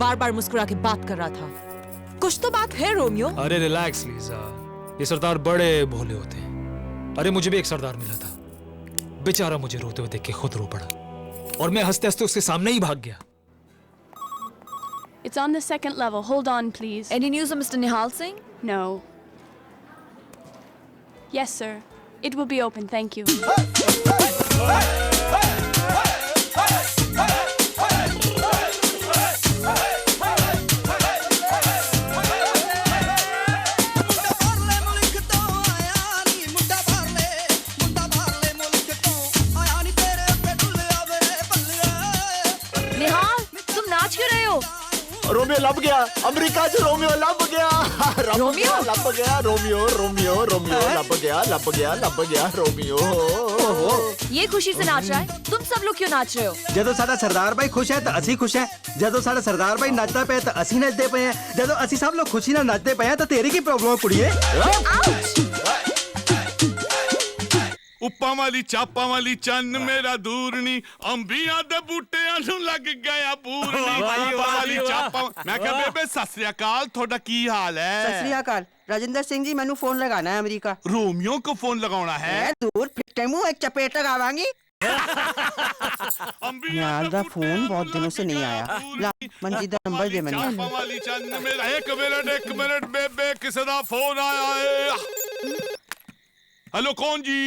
बार बार मुस्कुरा के बात कर रहा था। कुछ तो बात है रोमियो। अरे रिलैक्स लीजा, ये सरदार बड़े भोले होते हैं। अरे मुझे भी एक सरदार मिला था, बेचारा मुझे रोते हुए देख के खुद रो पड़ा और मैं हंसते हंसते उसके सामने ही भाग गया। It's on the second level. Hold on, please. Any news of Mr. Nihal Singh? No. Yes, sir. It will be open. Thank you. निहाल, तुम नाच क्यों रहे हो? रोमियो लब गया, अमेरिका से रोमियो लब गया। रोमियो? लब गया, रोमियो, रोमियो, रोमियो लब गया, लब गया, लब गया, रोमियो। ये खुशी से नाच रहा है, तुम सब लोग क्यों नाच रहे हो? ਜਦੋਂ ਸਾਡਾ ਸਰਦਾਰ ਭਾਈ ਖੁਸ਼ ਹੈ ਤਾਂ ਅਸੀਂ ਖੁਸ਼ ਹੈ ਜਦੋਂ ਸਾਡਾ ਸਰਦਾਰ ਭਾਈ ਨੱਚਦਾ ਪਿਆ ਤਾਂ ਅਸੀਂ ਨੱਚਦੇ ਪਏ ਹਾਂ ਜਦੋਂ ਅਸੀਂ ਸਭ ਲੋਕ ਖੁਸ਼ੀ ਨਾਲ ਨੱਚਦੇ ਪਏ ਹਾਂ ਤਾਂ ਤੇਰੀ ਕੀ ਪ੍ਰੋਬਲਮ ਹੈ ਕੁੜੀਏ ਉੱਪਾਂ ਵਾਲੀ ਚਾਪਾਂ ਵਾਲੀ ਚੰਨ ਮੇਰਾ ਦੂਰਨੀ ਅੰਬੀਆਂ ਦੇ ਬੂਟਿਆਂ ਨੂੰ ਲੱਗ ਗਿਆ ਬੂਰਨੀ ਉੱਪਾਂ ਵਾਲੀ ਚਾਪਾਂ ਮੈਂ ਕਿਹਾ ਬੇਬੇ ਸਤਿ ਸ੍ਰੀ ਅਕਾਲ ਤੁਹਾਡਾ ਕੀ ਹਾਲ ਹੈ सत श्री अकाल राजेंद्र सिंह जी मैनू फोन लगाना है अमेरिका रोमियो को फोन लगाना है दूर फिटे मुंह एक चपेट लगावांगी यार दा फोन बहुत दिनों से नहीं आया ला मंजी दा नंबर दे मैनू ਚਾਪਾਂ ਵਾਲੀ ਚੰਨ ਮੇਰਾ ਇੱਕ ਮਿੰਟ ਬੇਬੇ ਕਿਸੇ ਦਾ ਫੋਨ ਆਇਆ ਹੈ हेलो कौन जी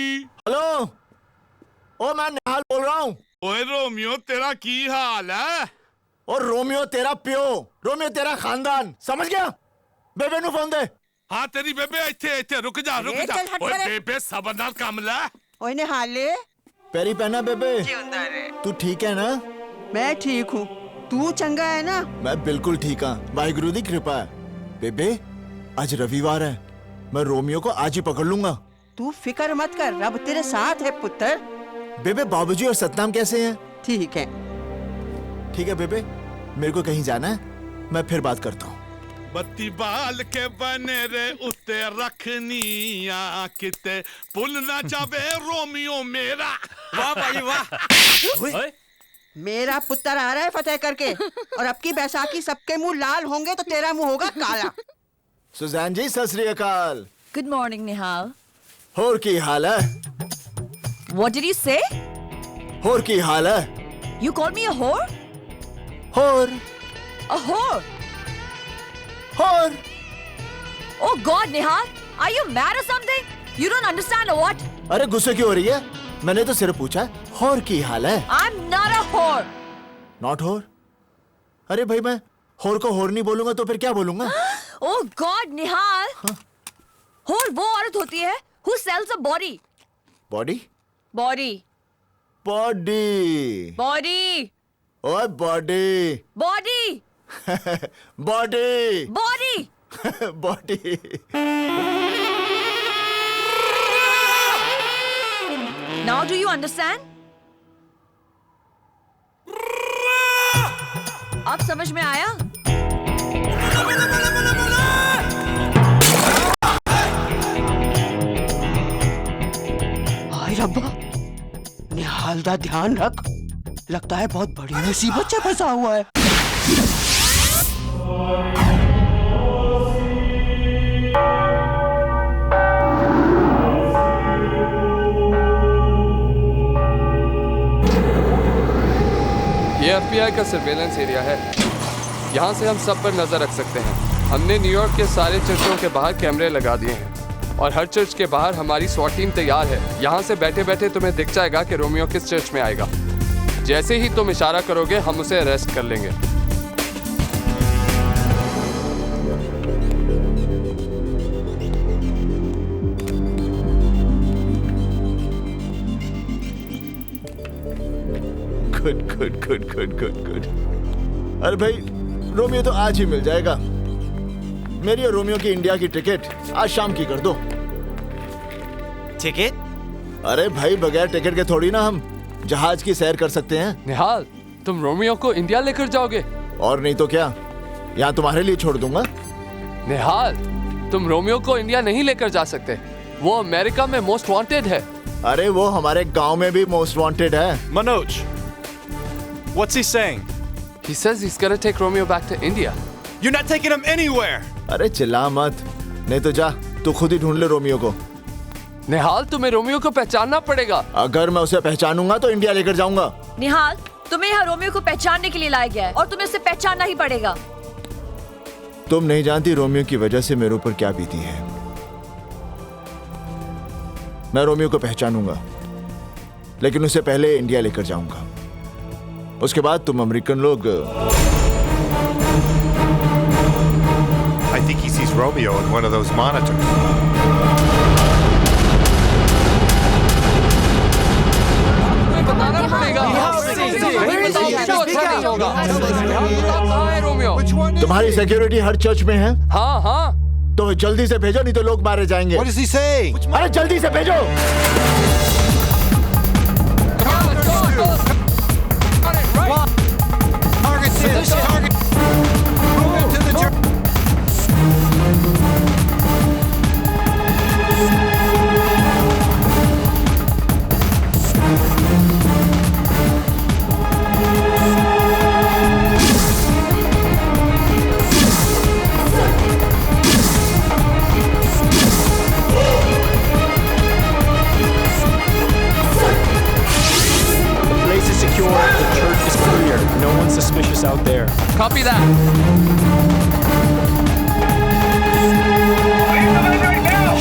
हेलो ओ मैं निहाल बोल रहा हूँ ओए रोमियो तेरा की हाल है और रोमियो तेरा प्यो रोमियो तेरा खानदान समझ गया बेबे नु फोन दे हाँ तेरी बेबे इत्थे रुक जा ओए बेबे सबर नाल काम ले ओए निहाले पैरी पहना बेबे तू ठीक है ना मैं ठीक हूँ तू चंगा है ना मैं बिल्कुल ठीक हाँ वाहिगुरु दी कृपा है बेबे आज रविवार है मैं रोमियो को आज ही पकड़ लूंगा तू फिक्र मत कर रब तेरे साथ है पुत्र बेबे बाबूजी और सतनाम कैसे हैं ठीक है बेबे मेरे को कहीं जाना है मैं फिर बात करता हूँ बत्ती बाल के बने रे उत्ते रखनिया किते पुल ना जावे रोमियो मेरा वाह भाई वाह मेरा पुत्र आ रहा है फतेह करके और अब की बैसाखी सबके मुंह लाल होंगे तो तेरा मुंह होगा काला सुजैन जी सत श्री अकाल Good morning, Nihal. होर की हाल है What did you say? होर की हाल है You called me a whore? होर A whore? होर Oh God, Nihal, are you mad or something? You don't understand or what? अरे गुस्से क्यों हो रही है मैंने तो सिर्फ पूछा होर की हाल है I'm not a whore. Not होर अरे भाई मैं होर को होर नहीं बोलूंगा तो फिर क्या बोलूंगा Oh God, Nihal. Whore वो औरत होती है who sells a body. Body Body. Body Body. ओए body Body. Body Body. Body Now do you understand? अब समझ में आया? हाय रब्बा निहाल दा ध्यान रख लगता है बहुत बड़ी मुसीबत से फंसा हुआ है ये FBI का सर्वेलेंस एरिया है यहाँ से हम सब पर नजर रख सकते हैं हमने न्यूयॉर्क के सारे चर्चों के बाहर कैमरे लगा दिए हैं और हर चर्च के बाहर हमारी SWAT टीम तैयार है यहाँ से बैठे बैठे तुम्हें दिख जाएगा कि रोमियो किस चर्च में आएगा जैसे ही तुम इशारा करोगे हम उसे अरेस्ट कर लेंगे गुड अरे भाई रोमियो तो आज ही मिल जाएगा। मेरी और रोमियो की इंडिया की टिकट आज शाम की कर दो। टिकट? अरे भाई बगैर टिकट के थोड़ी ना हम जहाज की सैर कर सकते हैं। निहाल, तुम रोमियो को इंडिया लेकर जाओगे? और नहीं तो क्या, यहाँ तुम्हारे लिए छोड़ दूंगा। निहाल, तुम रोमियो को इंडिया नहीं लेकर जा सकते। वो अमेरिका में मोस्ट वांटेड है। अरे वो हमारे गांव में भी मोस्ट वांटेड है। Manoj, what's he saying? He says he's gonna take Romeo back to India. You're not taking him anywhere. अरे चिल्ला मत, नहीं तो जा तू खुद ही ढूंढ ले रोमियो को। निहाल, तुम्हें रोमियो को पहचानना पड़ेगा। अगर मैं उसे पहचानूंगा तो इंडिया लेकर जाऊंगा। निहाल, तुम्हें यहाँ रोमियो को पहचानने के लिए लाया गया है और तुम्हें उसे पहचानना ही पड़ेगा। तुम नहीं जानती रोमियो की वजह से मेरे ऊपर क्या बीती है। मैं रोमियो को पहचानूंगा, लेकिन उससे पहले इंडिया लेकर जाऊंगा। उसके बाद तुम अमेरिकन लोग। I think he sees Romeo in one of those monitors. बताना पड़ेगा। तुम्हारी सिक्योरिटी हर चर्च में है? हाँ हाँ। तो जल्दी से भेजो, नहीं तो लोग मारे जाएंगे। What is he saying? अरे जल्दी से भेजो। Suspicious out there. Copy that.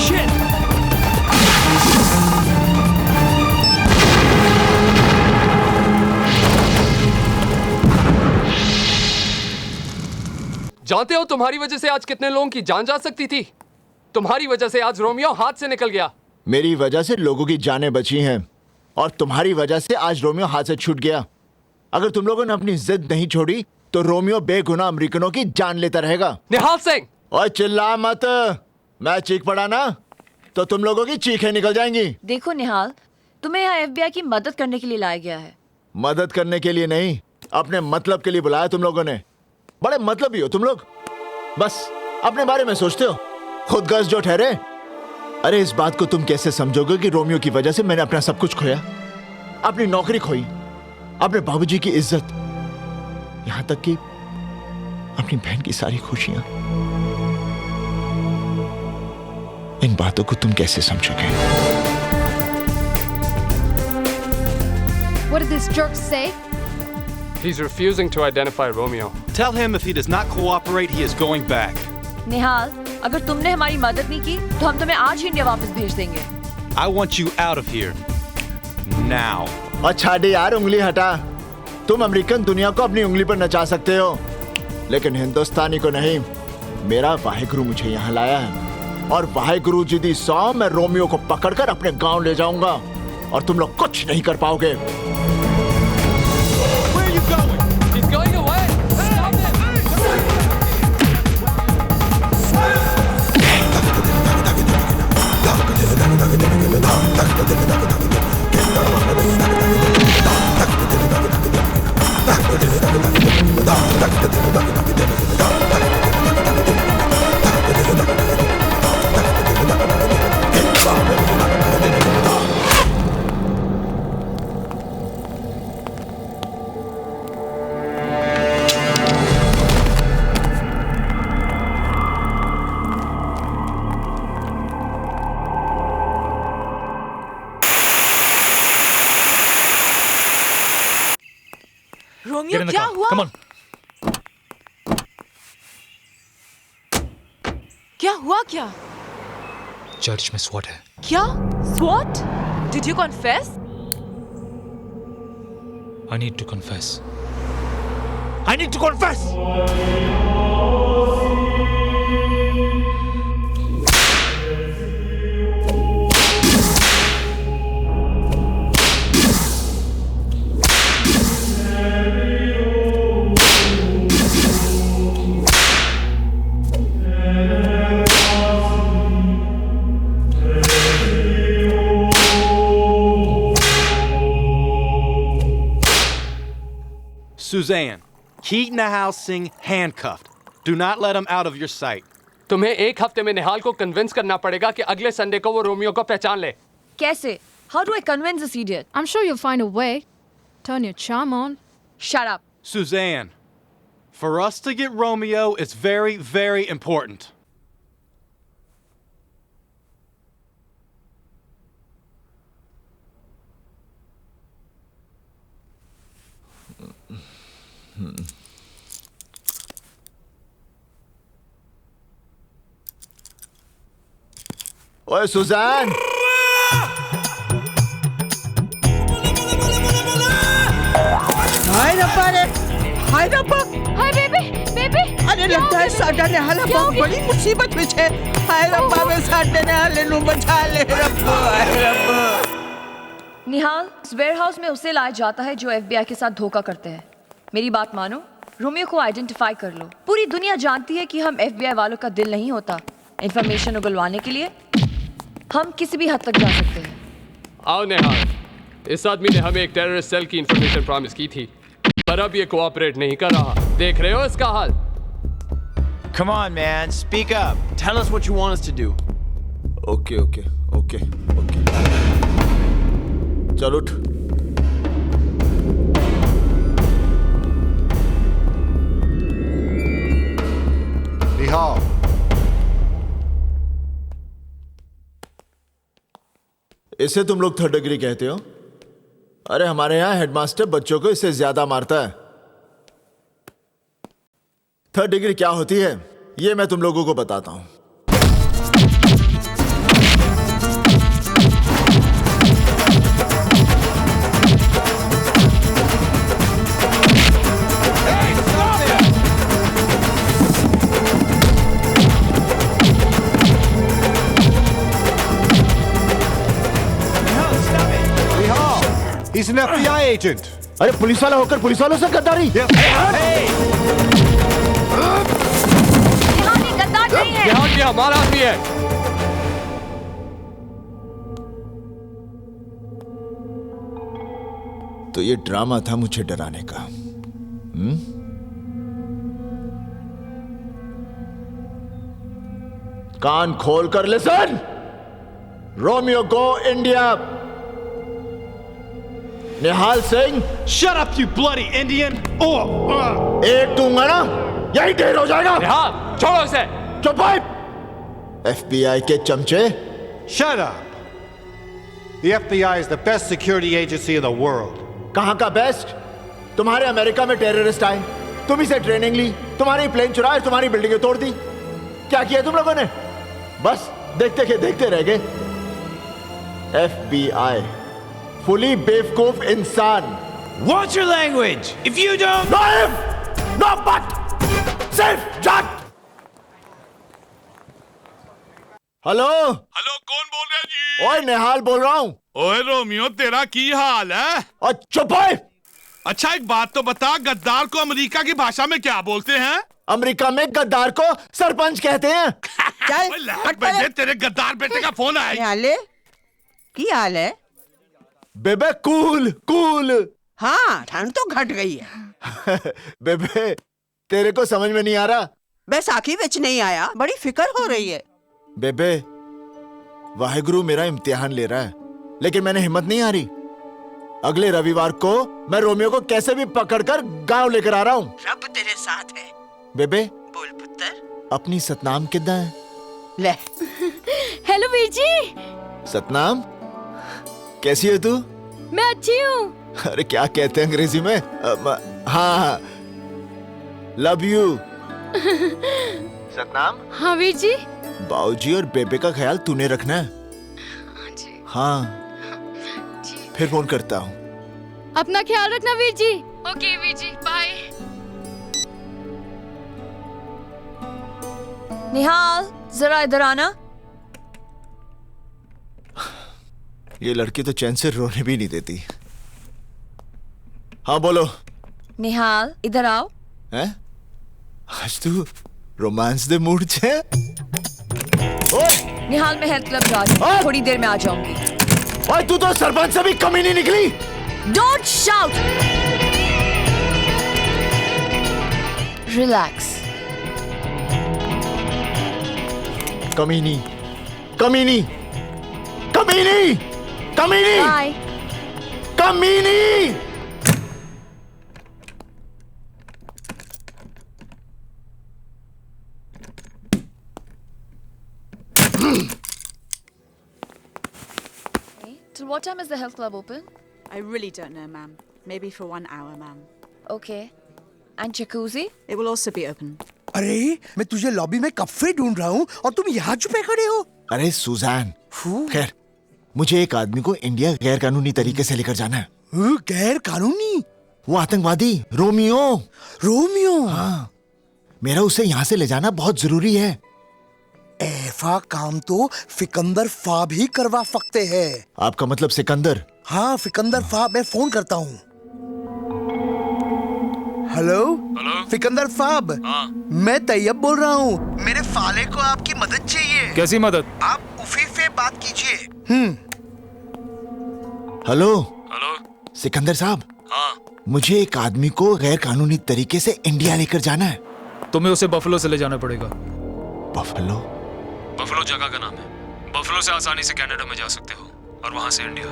Shit! जानते हो तुम्हारी वजह से आज कितने लोगों की जान जा सकती थी? तुम्हारी वजह से आज रोमियो हाथ से निकल गया। मेरी वजह से लोगों की जानें बची हैं और तुम्हारी वजह से आज रोमियो हाथ से छूट गया। अगर तुम लोगों ने अपनी जिद नहीं छोड़ी तो रोमियो बेगुनाह अमेरिकनों की जान लेता रहेगा। निहाल सिंह! और चिल्ला मत, मैं चीख पड़ा ना तो तुम लोगों की चीखें निकल जाएंगी। देखो निहाल, तुम्हें यहाँ FBI की मदद करने के लिए लाया गया है। मदद करने के लिए नहीं, अपने मतलब के लिए बुलाया तुम लोगों ने। बड़े मतलबी हो तुम लोग, बस अपने बारे में सोचते हो, खुदगर्ज जो ठहरे। अरे इस बात को तुम कैसे समझोगे कि रोमियो की वजह से मैंने अपना सब कुछ खोया, अपनी नौकरी खोई, अपने बाबूजी की इज्जत, यहां तक कि अपनी बहन की सारी खुशियां। इन बातों को तुम कैसे समझोगे? What did this jerk say? He's refusing to identify Romeo. Tell him if he does not cooperate, he is going back. निहाल, अगर तुमने हमारी मदद नहीं की तो हम तुम्हें आज ही इंडिया वापस भेज देंगे। I want you out of here. Now. अच्छा दे यार, उंगली हटा। तुम अमेरिकन दुनिया को अपनी उंगली पर नचा सकते हो, लेकिन हिंदुस्तानी को नहीं। मेरा वाहेगुरु मुझे यहाँ लाया है और वाहेगुरु जी दी सौ मैं रोमियो को पकड़कर अपने गांव ले जाऊंगा और तुम लोग कुछ नहीं कर पाओगे। He's going away. Stop him. Romeo, क्या हुआ? Come on. क्या हुआ क्या? चर्च में स्वॉट है। क्या? SWAT? Did you confess? I need to confess. I need to confess. Suzanne, keep Nihal Singh handcuffed. Do not let him out of your sight. तुम्हें एक हफ्ते में निहाल को कन्विंस करना पड़ेगा कि अगले संडे को वो रोमियो को पहचान ले। कैसे? How do I convince this idiot? I'm sure you'll find a way. Turn your charm on. Shut up. Suzanne, for us to get Romeo, it's very, very important. ओए सुजान, हाय रब्बा रे, हाय रब्बा, हाय बेबी, बेबी। अरे लगता है साडा ने हाल बहुत बड़ी मुसीबत में है। हाय रब्बा में साडे ने हाल नु बचा ले रब्बा, हाय रब्बा। निहाल, इस वेयरहाउस में उसे लाया जाता है जो FBI के साथ धोखा करते हैं। मेरी बात मानो, रोमियो को आइडेंटिफाई कर लो। पूरी दुनिया जानती है कि हम FBI वालों का दिल नहीं होता। इंफॉर्मेशन उगलवाने के लिए हम किसी भी हद तक जा सकते हैं। आओ निहाल, इस आदमी ने हमें एक टेररिस्ट सेल की इंफॉर्मेशन प्रॉमिस की थी, पर अब ये कोऑपरेट नहीं कर रहा। देख रहे हो इसका हाल? Come on, man. Speak up. Tell us what you want us to do. Okay. चल उठ। Nihal, इसे तुम लोग 3rd डिग्री कहते हो? अरे हमारे यहाँ हेडमास्टर बच्चों को इससे ज्यादा मारता है। 3rd डिग्री क्या होती है ये मैं तुम लोगों को बताता हूं। he's an FBI agent. अरे पुलिस वाला होकर पुलिस वालों से गद्दारी? गद्दार नहीं है। यहाँ क्या हमारा आदमी है। तो ये ड्रामा था मुझे डराने का। कान खोल कर लिसन। रोमियो को India. Nihal Singh. Shut up, you bloody Indian! एक दूंगा ना यही ढेर हो जाएगा। निहाल, छोड़ो इसे। चुप भाई। FBI के चमचे। Shut up. The FBI is the best security agency in the world. कहां का बेस्ट? तुम्हारे अमेरिका में टेररिस्ट आए, तुम ही से ट्रेनिंग ली, तुम्हारी प्लेन चुराए, तुम्हारी बिल्डिंगें तोड़ दी। क्या किया तुम लोगों ने? बस देखते रह गए। FBI फुली बेवकूफ इंसान। Watch your language. If you don't. No if, no but. सिर्फ जट। हेलो कौन बोल रहा है जी? ओए निहाल बोल रहा हूँ। ओए रोमियो, तेरा की हाल है? और चुप है। अच्छा एक बात तो बता, गद्दार को अमेरिका की भाषा में क्या बोलते हैं? अमेरिका में गद्दार को सरपंच कहते हैं। चल तेरे गद्दार बेटे का फोन आया। की हाल है? बेबे कूल। हाँ, ठंड तो घट गई है। बेबे तेरे को समझ में नहीं आ रहा? बैसाखी विच नहीं आया, बड़ी फिक्र हो रही है। बेबे वाहेगुरु मेरा इम्तिहान ले रहा है, लेकिन मैंने हिम्मत नहीं हारी। अगले रविवार को मैं रोमियो को कैसे भी पकड़कर गांव लेकर आ रहा हूँ। रब तेरे साथ है। बेबे बोल पुत्र। अपनी सतनाम कितना है? ले। हेलो वीर जी। सतनाम कैसी है तू? मैं अच्छी हूँ। अरे क्या कहते हैं अंग्रेजी में? हाँ लव यू। सतनाम। हाँ वीर जी। बाऊजी और बेबे का ख्याल तूने रखना है। हाँ फिर फोन करता हूँ। अपना ख्याल रखना वीर जी। Okay Veer ji, bye. निहाल जरा इधर आना। ये लड़की तो चैन से रोने भी नहीं देती। हाँ बोलो। निहाल इधर आओ। हैं? आज तू रोमांस दे मूड छे? निहाल मैं हेल्थ क्लब जा रही हूँ, थोड़ी देर में आ जाऊंगी। ओए तू तो सरपंच से भी कमी नहीं निकली। Don't shout! रिलैक्स। कमीनी, कमीनी, कमीनी, कमीनी, बाय। कमीनी। Till what time is the health club open? I really don't know, ma'am. Maybe for 1 hour, ma'am. Okay. And jacuzzi? It will also be open. अरे मैं तुझे लॉबी में कब से ढूंढ रहा हूँ और तुम यहाँ छुपे खड़े हो। अरे सुजैन, खैर मुझे एक आदमी को इंडिया गैर कानूनी तरीके से लेकर जाना है। गैर कानूनी? वो आतंकवादी रोमियो। रोमियो? हाँ, मेरा उसे यहाँ से ले जाना बहुत जरूरी है। ऐसा काम तो फिकंदर फाब ही करवा सकते हैं। आपका मतलब सिकंदर? हाँ, फिकंदर फाब। मैं फोन करता हूँ। हेलो फिकंदर फाब। हाँ। मैं तैयब बोल रहा हूँ। मेरे फाले को आपकी मदद चाहिए। कैसी मदद? आप उफी से बात कीजिए। हेलो हेलो सिकंदर साहब। हाँ। मुझे एक आदमी को गैर कानूनी तरीके से इंडिया लेकर जाना है। तुम्हें उसे बफलो से ले जाना पड़ेगा। बफलो? बफलो जगह का नाम है। बफलो से आसानी से कनाडा में जा सकते हो और वहां से इंडिया।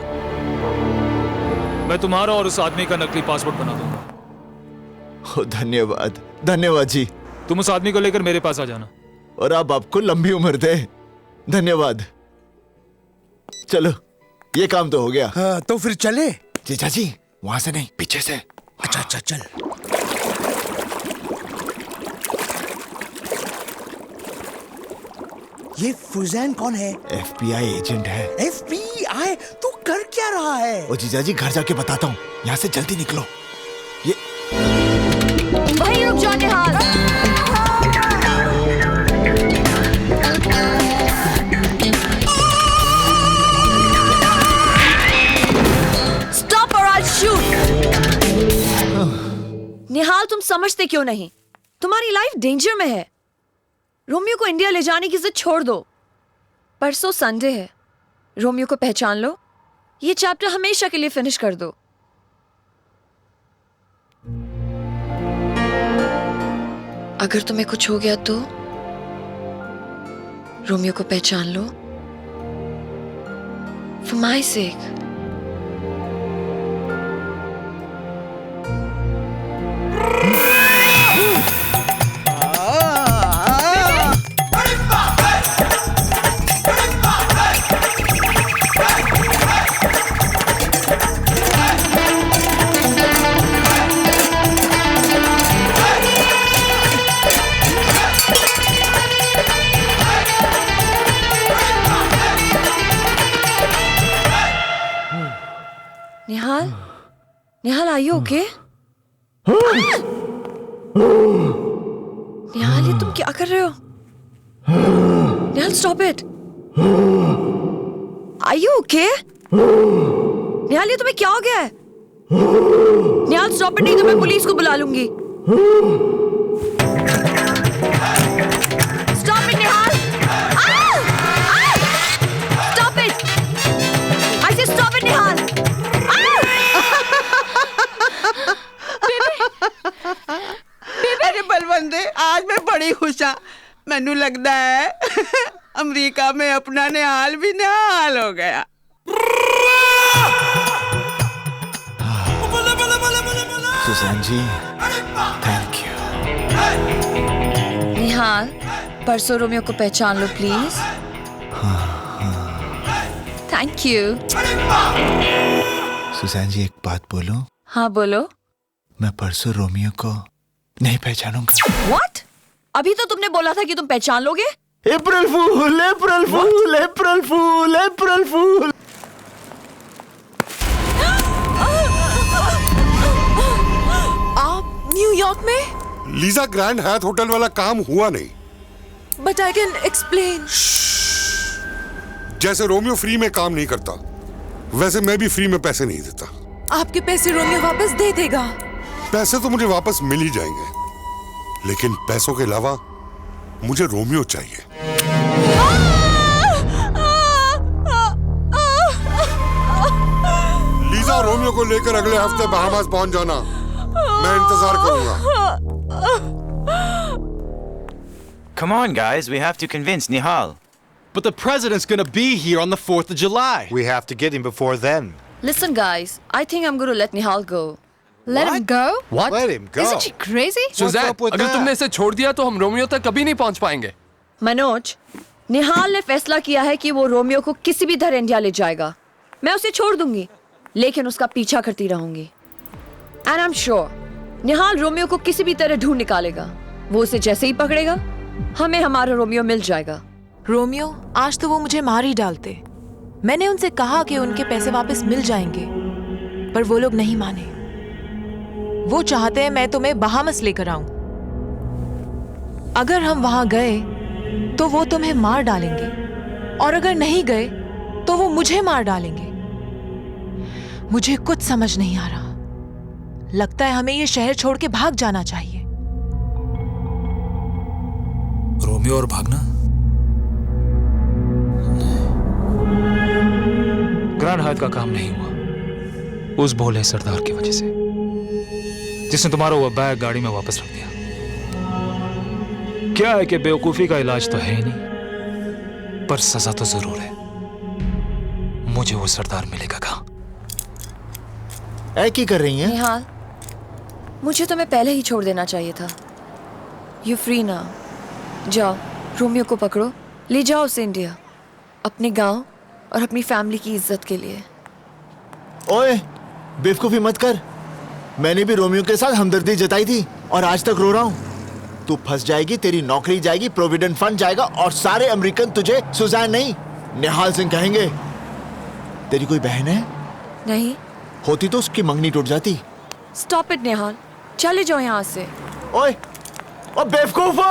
मैं तुम्हारा और उस आदमी का नकली पासपोर्ट बना दूंगा। धन्यवाद, धन्यवाद जी। तुम उस आदमी को लेकर मेरे पास आ जाना। और आप आपको लंबी उम्र दे। धन्यवाद। चलो, ये काम तो हो गया। हाँ, तो फिर चले। जीजा जी, वहां से नहीं, पीछे से। अच्छा अच्छा, चल। ये फुजैन कौन है? FBI एजेंट है। FBI? तू कर क्या रहा है? ओ जीजा जी, घर जाके बताता हूँ। यहाँ से जल्दी निकलो। ये भाई रुक जाओ निहाल। Stop or I'll shoot. निहाल, तुम समझते क्यों नहीं? तुम्हारी लाइफ डेंजर में है। रोमियो को इंडिया ले जाने की जिद छोड़ दो। परसों संडे है। रोमियो को पहचान लो। ये चैप्टर हमेशा के लिए फिनिश कर दो। अगर तुम्हें कुछ हो गया तो रोमियो को पहचान लो। For my sake. Nihal, Nihal, are you okay? निहाल, ये तुम क्या कर रहे हो? निहाल, stop it. Are you okay? निहाल, ये तुम्हें क्या हो गया है? निहाल, stop it, नहीं तो मैं पुलिस को बुला लूंगी। Stop it, Nihal! Stop it! I say stop it, निहाल! अरे बलवंदे, आज मैं बड़ी खुश हाँ। मैनू लगता है अमेरिका में अपना निहाल भी निहाल हो गया। Susan ji, thank you. Nihal, परसों रोमियो को पहचान लो please. Thank you. Susan ji, एक बात बोलूं? हाँ बोलो। मैं परसों रोमियो को नहीं पहचानूंगा। What? अभी तो तुमने बोला था कि तुम पहचान लोगे। अप्रैल फूल, अप्रैल फूल, अप्रैल फूल, अप्रैल फूल। आप न्यूयॉर्क में? लीजा, ग्रैंड हैथ होटल वाला काम हुआ नहीं। But I can explain. जैसे रोमियो फ्री में काम नहीं करता, वैसे मैं भी फ्री में पैसे नहीं देता। आपके पैसे रोमियो वापस दे देगा। पैसे तो मुझे वापस मिल ही जाएंगे, लेकिन पैसों के अलावा मुझे रोमियो चाहिए। लीजा, रोमियो को लेकर अगले हफ्ते बहामास पहुंच जाना। मैं इंतजार करूंगा। Come on, guys. We have to convince Nihal. But the president's gonna be here on the 4th of July. We have to get him before then. Listen, guys, I think I'm going to let Nihal go. Let him go? What? Let him go. Isn't she crazy? Suzanne, अगर तुमने इसे छोड़ दिया तो हम Romeo तक कभी नहीं पहुंच पाएंगे। मनोज, निहाल ने फैसला किया है कि वो रोमियो को किसी भी तरह इंडिया ले जाएगा। मैं उसे छोड़ दूंगी, लेकिन उसका पीछा करती रहूंगी। And I'm sure, Nihal Romeo को किसी भी तरह ढूंढ निकालेगा। वो उसे जैसे ही पकड़ेगा, हमें हमारा रोमियो मिल जाएगा। रोमियो, आज तो वो मुझे मार ही डालते। मैंने उनसे कहा कि उनके पैसे वापस मिल जाएंगे, पर वो लोग नहीं माने। वो चाहते हैं मैं तुम्हें बहामस लेकर आऊं। अगर हम वहां गए तो वो तुम्हें मार डालेंगे, और अगर नहीं गए तो वो मुझे मार डालेंगे। मुझे कुछ समझ नहीं आ रहा। लगता है हमें ये शहर छोड़ के भाग जाना चाहिए। रोमियो और भागना? ग्रैंड हायत का काम नहीं हुआ उस भोले सरदार की वजह से, जिसने तुम्हारा वो बैग गाड़ी में वापस रख दिया। क्या है कि बेवकूफी का इलाज तो है ही नहीं, पर सजा तो जरूर है। मुझे वो सरदार मिलेगा कहाँ? क्या कर रही हैं? निहाल, मुझे तुम्हें पहले ही छोड़ देना चाहिए था। यू फ्री ना। जाओ, रोमियो को पकड़ो, ले जाओ उसे इंडिया, अपने गांव और अपनी फैमिली की इज्जत के लिए। ओए, बेवकूफी मत कर। मैंने भी रोमियो के साथ हमदर्दी जताई थी और आज तक रो रहा हूं। तू फंस जाएगी, तेरी नौकरी जाएगी, प्रोविडेंट फंड जाएगा और सारे अमेरिकन तुझे सुजैन नहीं, निहाल सिंह कहेंगे। तेरी कोई बहन है? नहीं। होती तो उसकी मंगनी टूट जाती। स्टॉप इट निहाल, चले जाओ यहाँ से। ओए, ओ बेवकूफ!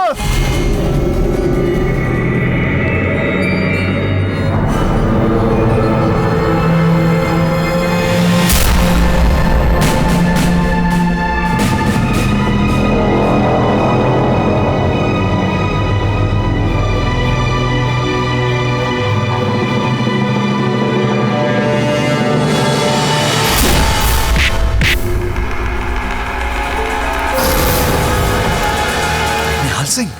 सिंह,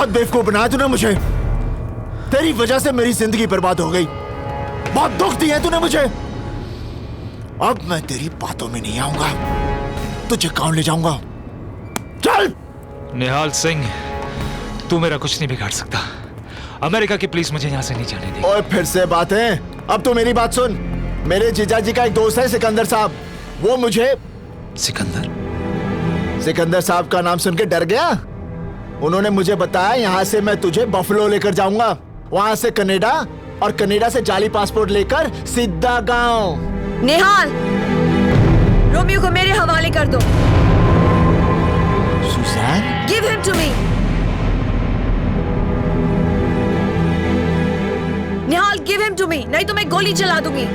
बहुत बेवकूफ बनाया तूने मुझे। तेरी वजह से मेरी जिंदगी बर्बाद हो गई। बहुत दुख दिए तूने मुझे। अब मैं तेरी बातों में नहीं आऊंगा। तुझे कौन ले जाऊंगा? चल। निहाल सिंह, तू मेरा कुछ नहीं बिगाड़ सकता। अमेरिका की पुलिस मुझे यहाँ से नहीं जाने देगी। और फिर से बातें। अब तो मेरी बात सुन। मेरे जीजा जी का एक दोस्त है सिकंदर साहब, वो मुझे सिकंदर साहब का नाम सुन के डर गया। उन्होंने मुझे बताया यहाँ से मैं तुझे बफलो लेकर जाऊंगा, वहां से कनाडा, और कनाडा से जाली पासपोर्ट लेकर सीधा गांव। निहाल, रोमियो को मेरे हवाले कर दो। Suzanne, give him to me. Nihal, give him to me, नहीं तो मैं गोली चला दूंगी।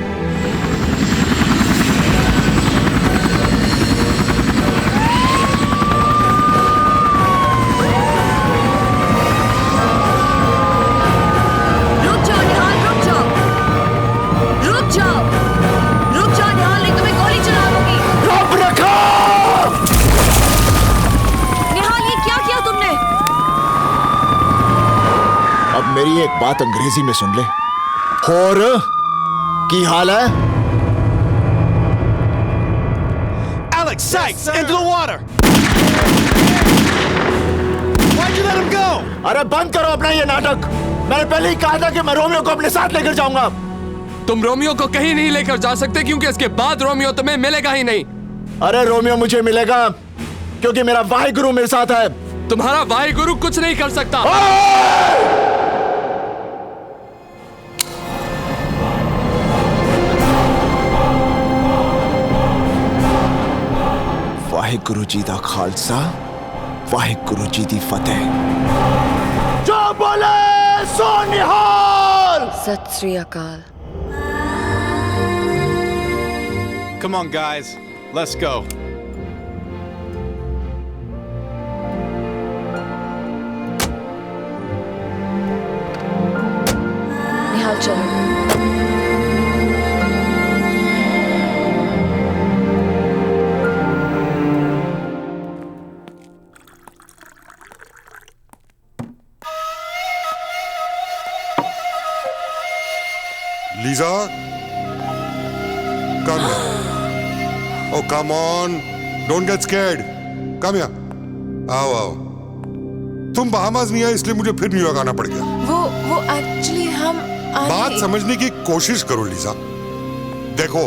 मेरी एक बात अंग्रेजी में सुन ले। और की हाल है? Alex Sykes, into the water! Why'd you let him go? अरे बंद करो अपना ये नाटक। मैंने पहले ही कहा था कि मैं रोमियो को अपने साथ लेकर जाऊंगा। तुम रोमियो को कहीं नहीं लेकर जा सकते क्योंकि इसके बाद रोमियो तुम्हें मिलेगा ही नहीं। अरे रोमियो मुझे मिलेगा क्योंकि मेरा वाहिगुरु मेरे साथ है। तुम्हारा वाहिगुरु कुछ नहीं कर सकता। वाहिगुरु जी दा खालसा, वाहिगुरु जी दी फतेह। जो बोले सो निहाल। सत श्री अकाल। Come on, guys. Let's go. निहाल चलो। Lisa, come here. Oh, come on. Don't get scared. Come here. आओ। तुम बहामास नहीं आए इसलिए मुझे फिर न्यूयॉर्क आना पड़ गया। वो एक्चुअली हम बात समझने की कोशिश करो लीजा। देखो,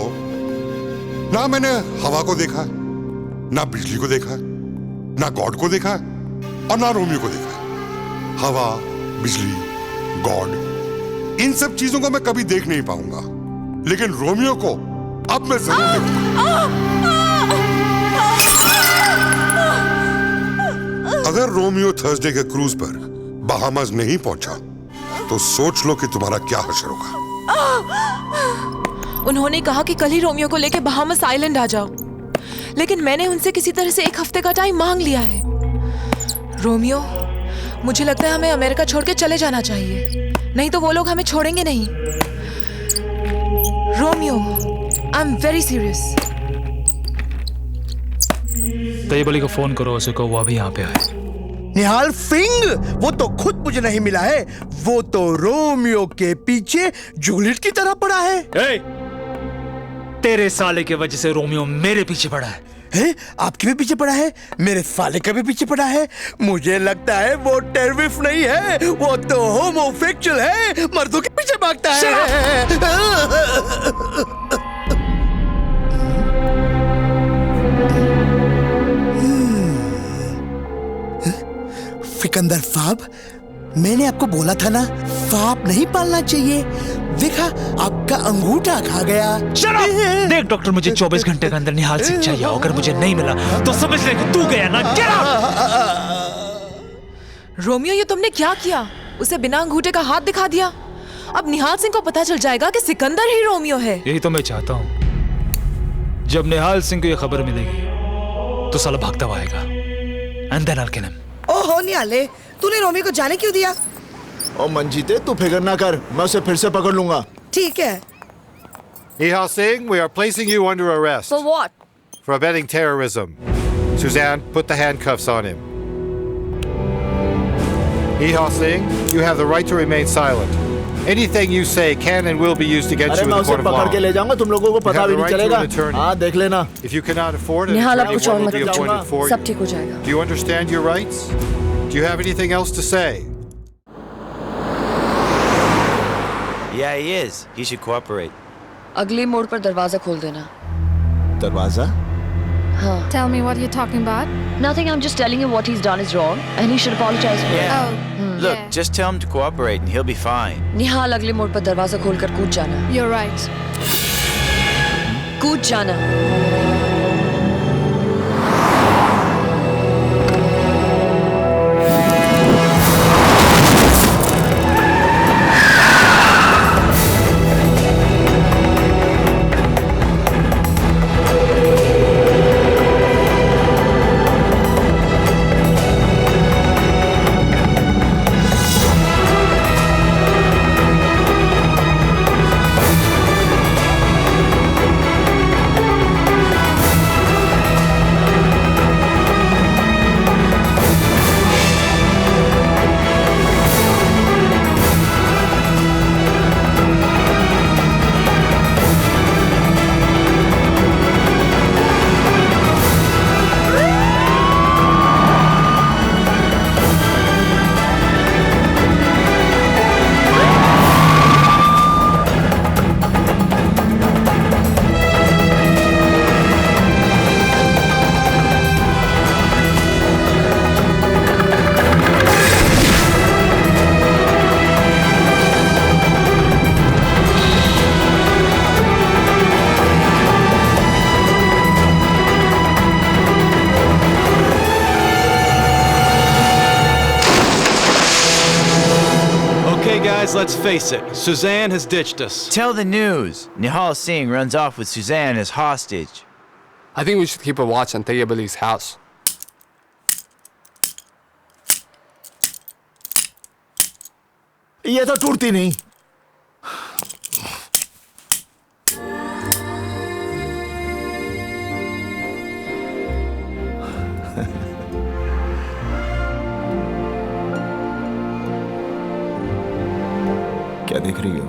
ना मैंने हवा को देखा है, ना बिजली को देखा है, ना गॉड को देखा है, और ना रोमियो को देखा है। हवा, बिजली, गॉड, इन सब चीजों को मैं कभी देख नहीं पाऊंगा, लेकिन रोमियो को अब मैं जरूर देखूंगा। अगर रोमियो थर्सडे के क्रूज पर बहामास नहीं पहुंचा तो सोच लो कि तुम्हारा क्या हश्र होगा। उन्होंने कहा कि कल ही रोमियो को लेकर बहामास आइलैंड आ जाओ, लेकिन मैंने उनसे किसी तरह से 1 हफ्ते का टाइम मांग लिया है। रोमियो, मुझे लगता है हमें अमेरिका छोड़ के चले जाना चाहिए, नहीं तो वो लोग हमें छोड़ेंगे नहीं। Romeo, I am very serious. Tayyab Ali को फोन करो, उसे कहो वो अभी यहाँ पे आए। निहाल सिंह, वो तो खुद मुझे नहीं मिला है, वो तो रोमियो के पीछे जूलियट की तरह पड़ा है। hey! तेरे साले के वजह से रोमियो मेरे पीछे पड़ा है। आपके भी पीछे पड़ा है, मेरे साले का भी पीछे पड़ा है। मुझे लगता है वो टेररिस्ट नहीं है, वो तो होमोसेक्सुअल है, मर्दों के पीछे भागता है। सिकंदर साहब, मैंने आपको बोला था ना, सांप नहीं पालना चाहिए। देखा, आपका अंगूठा खा गया। देख डॉक्टर, मुझे 24 घंटे के अंदर निहाल सिंह चाहिए। अगर मुझे नहीं मिला तो समझ ले कि तू गया ना। Get out! रोमियो, ये तुमने क्या किया? उसे बिना अंगूठे का हाथ दिखा दिया। अब निहाल सिंह को पता चल जाएगा कि सिकंदर ही रोमियो है। यही तो मैं चाहता हूँ। जब निहाल सिंह को ये खबर मिलेगी तो साला भागता हुआ आएगा। And then I'll kill him. ओहो निहाले, तूने रोमियो को जाने क्यों दिया? ओ मंजीते, तू फिक्र ना कर, मैं उसे फिर से पकड़ लूंगा। ठीक है। Nihal Singh, we are placing you under arrest. For what? For abetting terrorism. Suzanne, put the handcuffs on him. Nihal Singh, you have the right to remain silent. Anything you say can and will be used against अरे you in मैं the उसे court of पकड़ के law. ले जाऊंगा, तुम लोगों को You पता have भी the नहीं right to चलेगा। an attorney. हाँ देख लेना। If you cannot afford an Nihal, attorney, आप कुछ one और will मत be कीजिए। appointed for you. सब ठीक हो जाएगा। Do you understand your rights? Do you have anything else to say? Yeah, he is. He should cooperate. अगले मोड़ पर दरवाजा खोल देना। दरवाजा? हाँ। Tell me what you're talking about. Nothing. I'm just telling him what he's done is wrong, and he should apologize for it. Oh, Look, just tell him to cooperate and he'll be fine. निहाल, अगले मोड़ पर दरवाजा खोलकर कूद जाना। You're right. कूद जाना। Okay, guys, let's face it. Suzanne has ditched us. Tell the news. Nihal Singh runs off with Suzanne as hostage. I think we should keep a watch on Tayyib Ali's house. ये तो टूटती नहीं। क्या देख रही हो?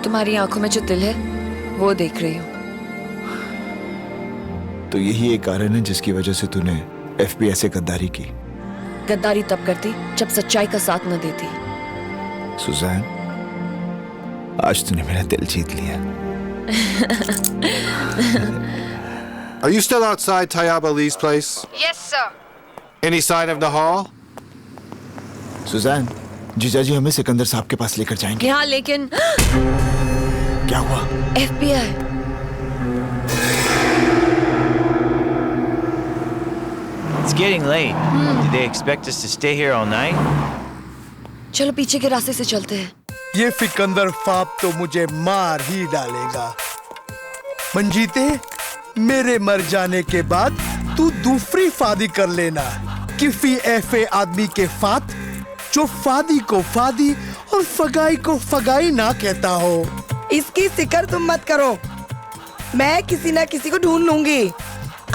तुम्हारी आंखों में जो दिल है, वो देख रही हूँ। तो यही एक कारण है जिसकी वजह से तूने FBI से गद्दारी की। गद्दारी तब करती जब सच्चाई का साथ न देती। सुजैन, आज तूने मेरा दिल जीत लिया। Are you still outside Tayyib Ali's place? Yes, sir. Any sign of Nihal? Suzanne, जीजाजी हमें सिकंदर साहब के पास लेकर जाएंगे। यहाँ लेकिन क्या हुआ? FBI। It's getting late. Do they expect us to stay here all night? चलो पीछे के रास्ते से चलते हैं। ये फिकंदर फाप तो मुझे मार ही डालेगा। मंजीते, मेरे मर जाने के बाद तू दूसरी फादी कर लेना। किफी ऐसे आदमी के फात जो फादी को फादी और फगाई को फगाई ना कहता हो। इसकी फिक्र तुम मत करो, मैं किसी ना किसी को ढूंढ लूंगी।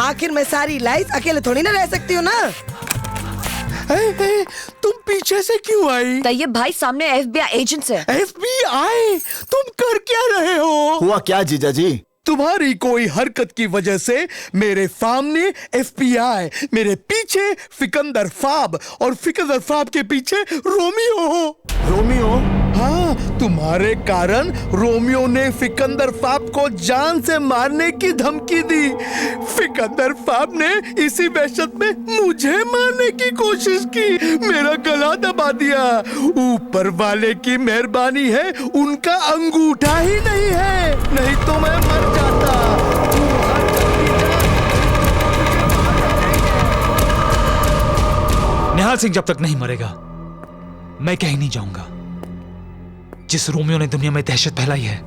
आखिर मैं सारी लाइफ अकेले थोड़ी ना रह सकती हूँ ना। तुम पीछे से क्यों आई? तैयब भाई सामने FBI एजेंट्स है। FBI? तुम कर क्या रहे हो? हुआ क्या जीजाजी? तुम्हारी कोई हरकत की वजह से मेरे सामने FBI, मेरे पीछे फिकंदर फाब और फिकंदर फाब के पीछे रोमियो हो। रोमियो? हाँ, तुम्हारे कारण रोमियो ने फिकंदर फाब को जान से मारने की धमकी दी। फिकंदर फाब ने इसी वहशत में मुझे मारने की कोशिश की, मेरा गला दबा दिया। ऊपर वाले की मेहरबानी है, उनका अंगूठा ही नहीं है, नहीं तो मैं मर जाता। निहाल सिंह जब तक नहीं मरेगा, मैं कहीं नहीं जाऊंगा। जिस रोमियो ने दुनिया में दहशत फैलाई है,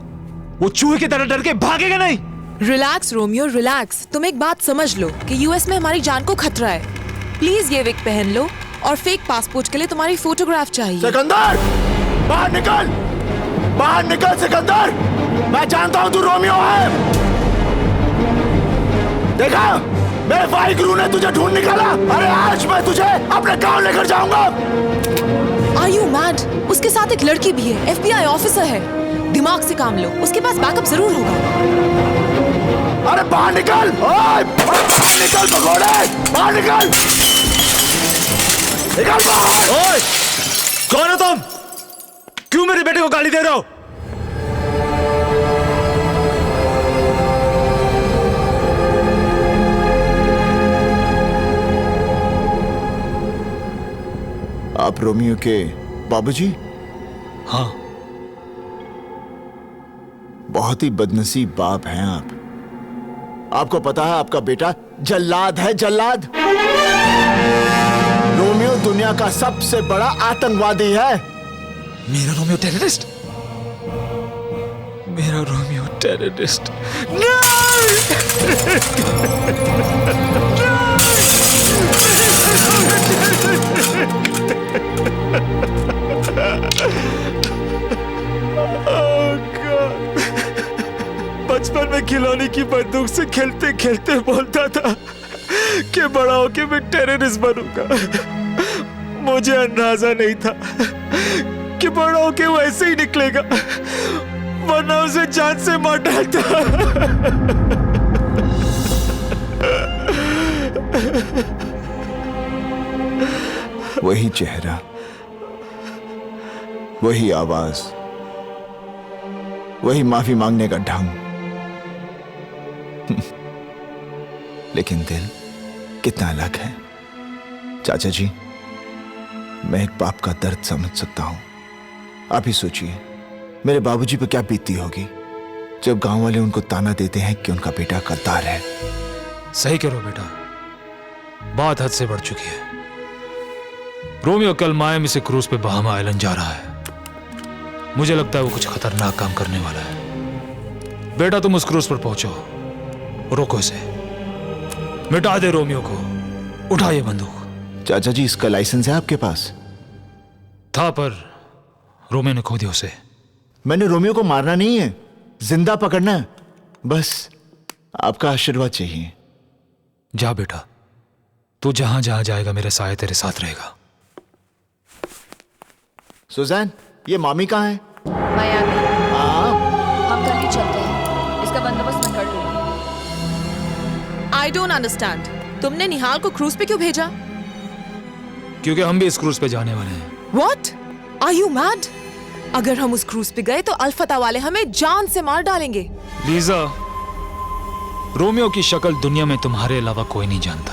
वो चूहे की तरह डर के भागेगा नहीं। Relax Romeo, relax. तुम एक बात समझ लो कि यूएस में हमारी जान को खतरा है। प्लीज ये विग पहन लो और फेक पासपोर्ट के लिए तुम्हारी फोटोग्राफ चाहिए। सिकंदर, बाहर निकल, बाहर निकल सिकंदर। मैं जानता हूँ तू रोमियो है। देखा, मेरे भाई गुरु ने तुझे ढूंढ निकाला। अरे आज मैं तुझे अपने गांव लेकर जाऊंगा। Are you mad? उसके साथ एक लड़की भी है, FBI ऑफिसर है। दिमाग से काम लो, उसके पास बैकअप जरूर होगा। अरे बाहर निकल! ओए! बाहर निकल भगोड़े! बाहर निकल! निकल बाहर! ओए! कौन हो तुम? क्यों मेरे बेटे को गाली दे रहे हो? आप रोमियो के बाबूजी? हाँ। बहुत ही बदनसीब बाप हैं आप। आपको पता है आपका बेटा जल्लाद है, जल्लाद। रोमियो दुनिया का सबसे बड़ा आतंकवादी है। मेरा रोमियो टेररिस्ट? मेरा रोमियो टेररिस्ट? बचपन में खिलौने की बंदूक से खेलते खेलते बोलता था कि बड़ा होके मैं टेररिस्ट बनूंगा। मुझे अंदाजा नहीं था कि बड़ा होके वो ऐसे ही निकलेगा, वरना उसे जान से मार डालता। वही चेहरा, वही आवाज, वही माफी मांगने का ढंग। लेकिन दिल कितना अलग है। चाचा जी, मैं एक बाप का दर्द समझ सकता हूं। आप ही सोचिए मेरे बाबूजी पे क्या बीतती होगी जब गांव वाले उनको ताना देते हैं कि उनका बेटा गद्दार है। सही कह रहे हो बेटा, बात हद से बढ़ चुकी है। रोमियो कल मायामी से क्रूज पे बहामा आइलैंड जा रहा है। मुझे लगता है वो कुछ खतरनाक काम करने वाला है। बेटा तुम उस क्रूज पर पहुंचो, रोको इसे, मिटा दे रोमियो को, उठा ये बंदूक। चाचा जी, इसका लाइसेंस है आपके पास? था, पर रोमियो ने खो दिया उसे। मैंने रोमियो को मारना नहीं है, जिंदा पकड़ना है। बस आपका आशीर्वाद चाहिए। जा बेटा, तू जहां जहां जाएगा मेरे साए तेरे साथ रहेगा। सुजैन, ये मामी कहाँ है? मायामी। हम कल ही चलते हैं, इसका बंदोबस्त मैं कर लूंगी। I don't understand. तुमने निहाल को क्रूज पे क्यों भेजा? क्योंकि हम भी इस क्रूज पे जाने वाले हैं। What? Are you mad? अगर हम उस क्रूज पे गए तो अल्फता वाले हमें जान से मार डालेंगे। लीजा, रोमियो की शक्ल दुनिया में तुम्हारे अलावा कोई नहीं जानता।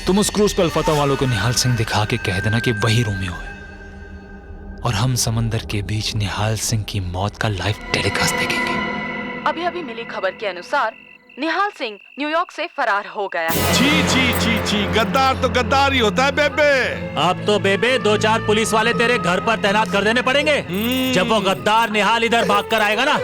तुम उस क्रूज पे अल्फता वालों को निहाल सिंह दिखा के कह देना कि वही रोमियो है, और हम समंदर के बीच निहाल सिंह की मौत का लाइव टेलीकास्ट देखेंगे। अभी अभी मिली खबर के अनुसार निहाल सिंह न्यूयॉर्क से फरार हो गया है। छी छी छी छी, गद्दार तो गद्दार ही होता है बेबे। अब तो बेबे 2-4 पुलिस वाले तेरे घर पर तैनात कर देने पड़ेंगे जब वो गद्दार निहाल इधर भाग कर आएगा ना।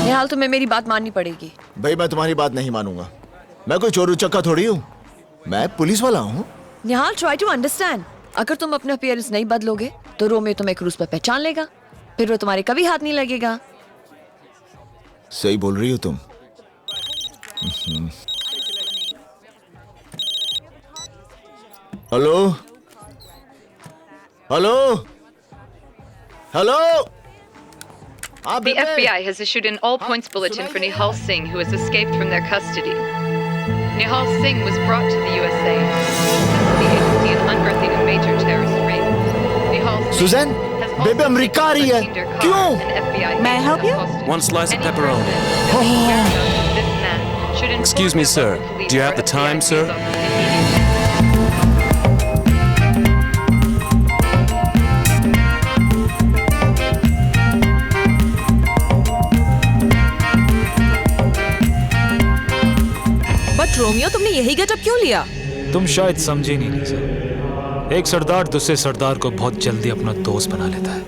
निहाल, तुम्हें मेरी बात माननी पड़ेगी। भाई, मैं तुम्हारी बात नहीं मानूंगा। मैं कोई चोर उचक्का थोड़ी हूँ, मैं पुलिस वाला हूँ। निहाल, ट्राई टू अंडरस्टैंड। अगर तुम अपना अपीयरेंस नहीं बदलोगे तो रोमियो तुम्हें क्रूज पर पहचान लेगा, फिर वो तुम्हारे कभी हाथ नहीं लगेगा। सही बोल रही हो तुम। Hello hello hello. The FBI has issued an all-points bulletin for Nihal Singh, who has escaped from their custody. Nihal Singh was brought to the USA since the agency is unearthing a major terrorist ring. Nihal Singh Suzanne, बेबे America आ रही है। क्यों? May I help you? One slice of pepperoni. Excuse me, sir. Do you have the time, sir? But Romeo, तुमने यही getup क्यों लिया? तुम शायद समझे नहीं लीजा। एक सरदार दूसरे सरदार को बहुत जल्दी अपना दोस्त बना लेता है।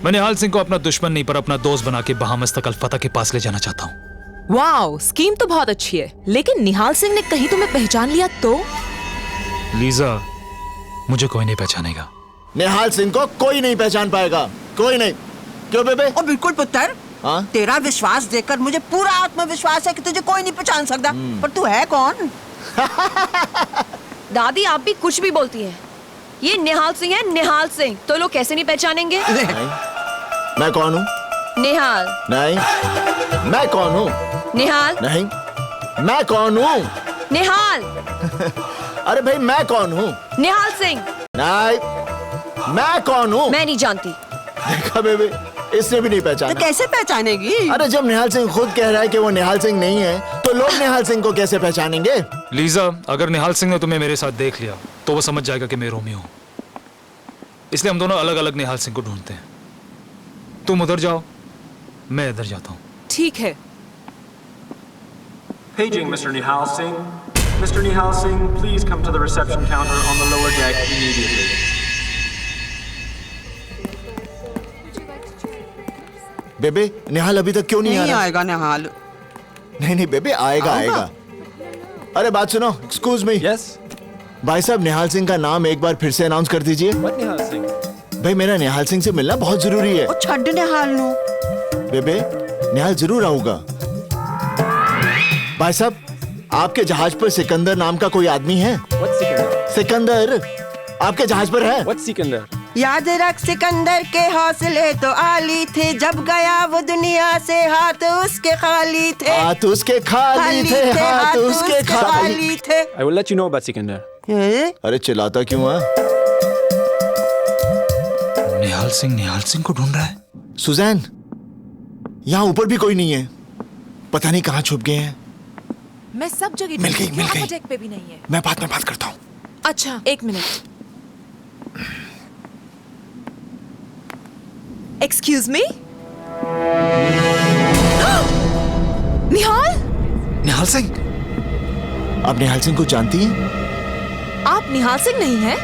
मैं निहाल सिंह को अपना दुश्मन नहीं पर अपना दोस्त बना के बहामस तक अल्फता के पास ले जाना चाहता हूँ। वाओ, स्कीम तो बहुत अच्छी है, लेकिन निहाल सिंह ने कहीं तुम्हें पहचान लिया तो? लीजा, मुझे कोई नहीं पहचानेगा। निहाल सिंह को कोई नहीं पहचान पाएगा, कोई नहीं। क्यों बेबे? ओ बिल्कुल पुत्र। हाँ? तेरा विश्वास देखकर मुझे पूरा आत्मविश्वास है कि तुझे कोई नहीं पहचान सकता। पर तू है कौन? दादी आप भी कुछ भी बोलती हैं। ये निहाल सिंह है, निहाल सिंह। तो लोग कैसे नहीं पहचानेंगे? मैं कौन हूँ? निहाल। नहीं। मैं कौन हूँ? निहाल। नहीं। मैं कौन हूँ? निहाल। अरे भाई मैं कौन हूँ? निहाल सिंह। नहीं। मैं कौन हूँ? मैं नहीं जानती। देखा बेबे, इसने भी नहीं पहचाना। तो कैसे पहचानेगी? अरे जब निहाल सिंह खुद कह रहा है कि वो निहाल सिंह नहीं है, तो लोग निहाल सिंह को कैसे पहचानेंगे? लीजा, अगर निहाल सिंह ने तुम्हें मेरे साथ देख लिया तो वो समझ जाएगा कि मैं रोमियो हूँ। इसलिए हम दोनों अलग अलग निहाल सिंह को ढूंढते हैं। तुम उधर जाओ, मैं इधर जाता हूँ। ठीक है। Paging Mr. Nihal Singh. Mr. Nihal Singh, please come to the reception counter on the lower deck immediately. बेबे, निहाल अभी तक क्यों नहीं आ रहा? आएगा निहाल। नहीं बेबे, आएगा। अरे बात सुनो, एक्सक्यूज मी। यस भाई साहब, निहाल सिंह का नाम एक बार फिर से अनाउंस कर दीजिए। What Nihal Singh? भाई मेरा निहाल सिंह से मिलना बहुत जरूरी है। ओ छड्ड निहाल नु। बेबे, निहाल जरूर आऊंगा। भाई साहब, आपके जहाज पर सिकंदर नाम का कोई आदमी है? What Sikandar? सिकंदर आपके जहाज पर है? What Sikandar? याद रख सिकंदर के हौसले तो आली थे, जब गया वो दुनिया से हाथ उसके खाली थे। हाथ उसके खाली थे, हाथ उसके खाली थे। I will let you know about Sikandar. अरे चिल्लाता क्यों है? निहाल सिंह को ढूंढ रहा है। सुजैन, यहाँ ऊपर भी कोई नहीं है। पता नहीं कहाँ छुप गए हैं। मैं सब जगह मिल गई। डेक पे भी नहीं है। मैं बाद में बात करता हूँ। अच्छा, एक minute. Excuse me. Nihal Singh. आप निहाल सिंह को जानती हैं? आप निहाल सिंह नहीं हैं?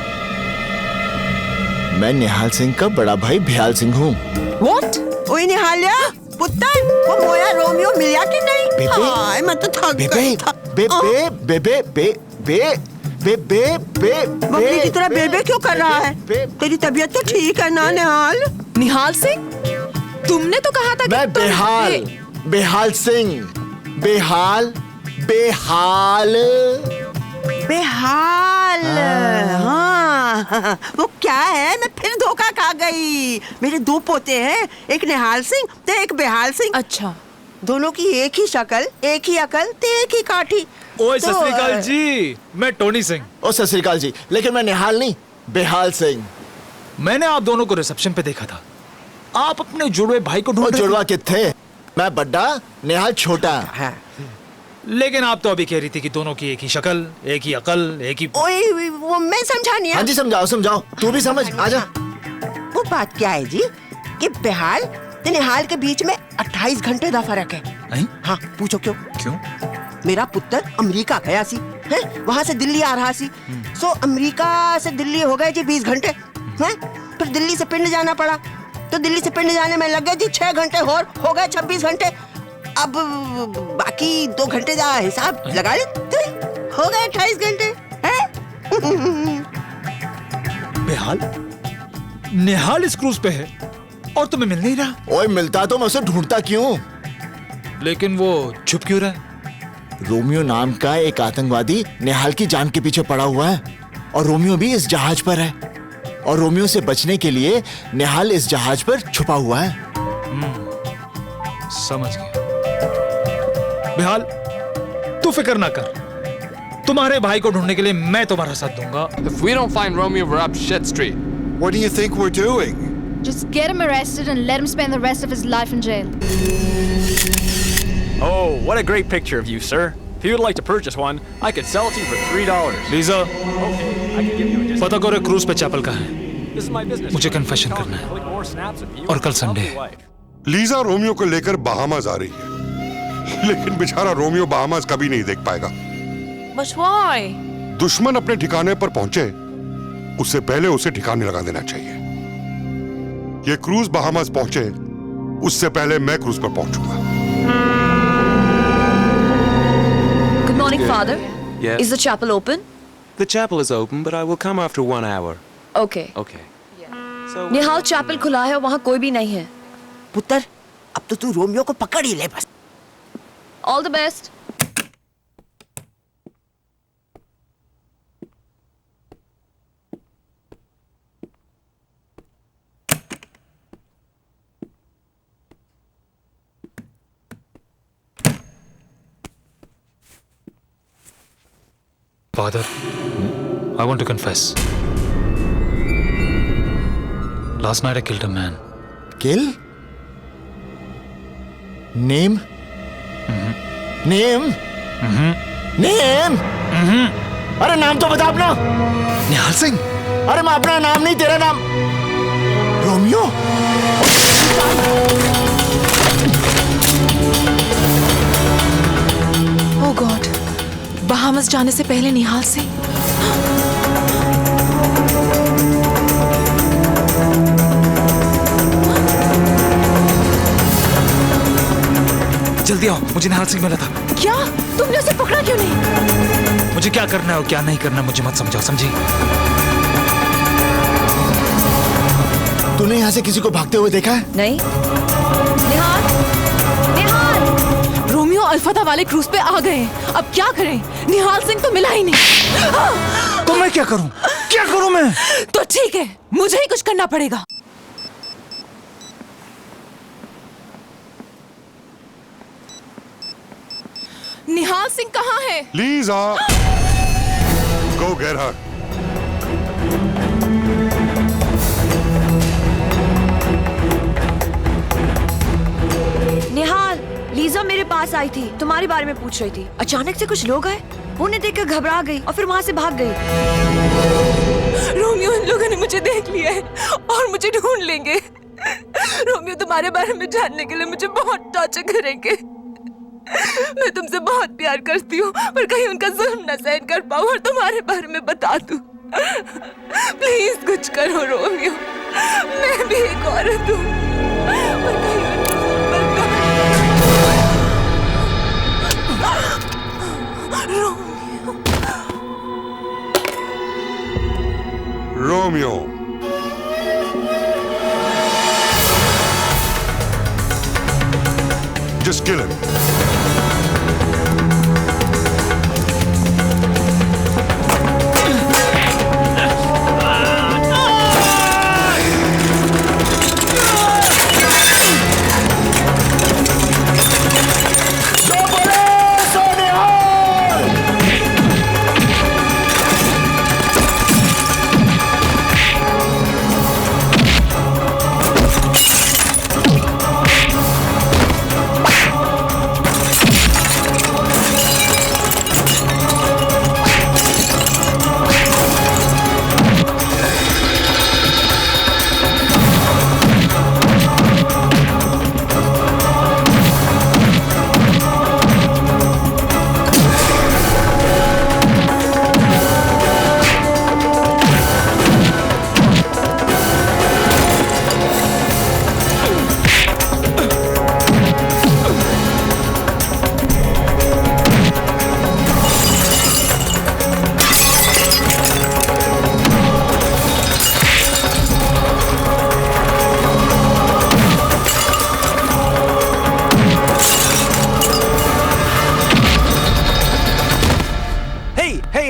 मैं निहाल सिंह का बड़ा भाई भ्याल सिंह हूँ। What? ओए निहालिया, पुत्र, वो मोया रोमियो मिला कि नहीं? बेबे, हाय, मैं तो थक गई था। बबली की तरह बेबे क्यों कर रहा है? तेरी तबीयत तो ठीक है ना निहाल? निहाल सिंह, तुमने तो कहा था कि मैं बेहाल सिंह। बेहाल। हाँ, वो क्या है? मैं फिर धोखा खा गई। मेरे दो पोते हैं, एक निहाल सिंह तो एक बेहाल सिंह। अच्छा, दोनों की एक ही शक्ल, एक ही अकल, एक ही काठी। ओए सत श्री अकाल जी, मैं टोनी सिंह। ओ सत श्री अकाल जी, लेकिन मैं निहाल नहीं, बेहाल सिंह। मैंने आप दोनों को रिसेप्शन पे देखा था। आप अपने जुड़वे भाई को ढूंढ रहे थे। जुड़वा कितने? मैं बड्डा, निहाल छोटा। हाँ। लेकिन आप तो अभी कह रही थी कि दोनों की एक ही शक्ल, एक ही अकल, एक ही। ओए, वो मैं समझा नहीं। हाँ जी, समझाओ। तू भी समझ, आजा। वो बात क्या है जी कि बेहाल तो निहाल के बीच में 28 घंटे का फर्क है। नहीं? हाँ, पूछो क्यों? मेरा पुत्र अमेरिका गया सी, है? वहाँ से दिल्ली आ रहा सी। सो अमेरिका से दिल्ली हो गए जी 20 घंटे, हैं? फिर दिल्ली से पिंड जाना पड़ा, तो दिल्ली से पिंड जाने में लग गए जी 6 घंटे और हो गए 26 घंटे। अब बाकी 2 घंटे का हिसाब लगा ले, हो गए 28 घंटे, हैं? बेहाल, निहाल इस क्रूज पे है और तुम्हें मिल नहीं रहा। ओए, मिलता तो मैं उसे ढूंढता क्यों? लेकिन वो छुप क्यों रहा है? रोमियो नाम का एक आतंकवादी निहाल की जान के पीछे पड़ा हुआ है, और रोमियो भी इस जहाज पर है, और रोमियो से बचने के लिए निहाल इस जहाज पर छुपा हुआ है। समझ गया। बेहाल, तू फिक्र ना कर, तुम्हारे भाई को ढूंढने के लिए मैं तुम्हारा साथ दूंगा। If we don't find Romeo, we're up shit street. What do you think we're doing? Just get him arrested and let him spend the rest of his life in jail. Oh, what a great picture of you, sir. If you would like to purchase one, I could sell it to you for $3. Lisa, Okay, I can give you a discount. पता करो cruise पे chapel का है। This is my business. मुझे confession करना है। Click more snaps of you और कल and संडे help है। your wife. लीजा रोमियो को लेकर बहामास आ रही है, लेकिन बेचारा रोमियो बहामास कभी नहीं देख पाएगा। But why? दुश्मन अपने ठिकाने पर पहुंचे, उससे पहले उसे ठिकाने लगा देना चाहिए। ये क्रूज बहामास पहुंचे, उससे पहले मैं क्रूज पर पहुंचूंगा। Good morning, Father. Yes? Is the chapel open? The chapel is open, but I will come after 1 hour. Okay. Okay. So, Nihal chapel खुला है और वहाँ कोई भी नहीं है। पुत्र अब तो तू रोमियो को पकड़ ही ले बस। All the best. Father, I want to confess. Last night I killed a man. Kill? Name? Name? Name? अरे नाम तो बता अपना। निहाल सिंह। अरे मैं अपना नाम नहीं, तेरा नाम। रोमियो? ओह गॉड, बहामस जाने से पहले निहाल सिंह। जल्दी आओ, मुझे निहाल सिंह मिला था। क्या? तुमने उसे पकड़ा क्यों नहीं? मुझे क्या करना है और क्या नहीं करना मुझे मत समझाओ, समझी? तूने यहाँ से किसी को भागते हुए देखा है? नहीं। निहाल, निहाल। रोमियो अल्फाता वाले क्रूज पे आ गए हैं। अब क्या करें? निहाल सिंह तो मिला ही नहीं। तो मैं क्या करूं? क्या करूं मैं? तो ठीक है, मुझे ही कुछ करना पड़ेगा। निहाल सिंह कहाँ है? Lisa, go get her. निहाल, लीजा मेरे पास आई थी, तुम्हारे बारे में पूछ रही थी। अचानक से कुछ लोग आए, उन्हें देखकर घबरा गई और फिर वहाँ से भाग गई। रोमियो, इन लोगों ने मुझे देख लिया है और मुझे ढूंढ लेंगे। रोमियो तुम्हारे बारे में जानने के लिए मुझे बहुत टॉर्चर करेंगे। मैं तुमसे बहुत प्यार करती हूँ, पर कहीं उनका जुल्म न सहन कर पाऊँ और तुम्हारे बारे में बता दूँ। प्लीज कुछ करो रोमियो, मैं भी एक औरत हूँ, पर कहीं उनका Romeo. Just kill him.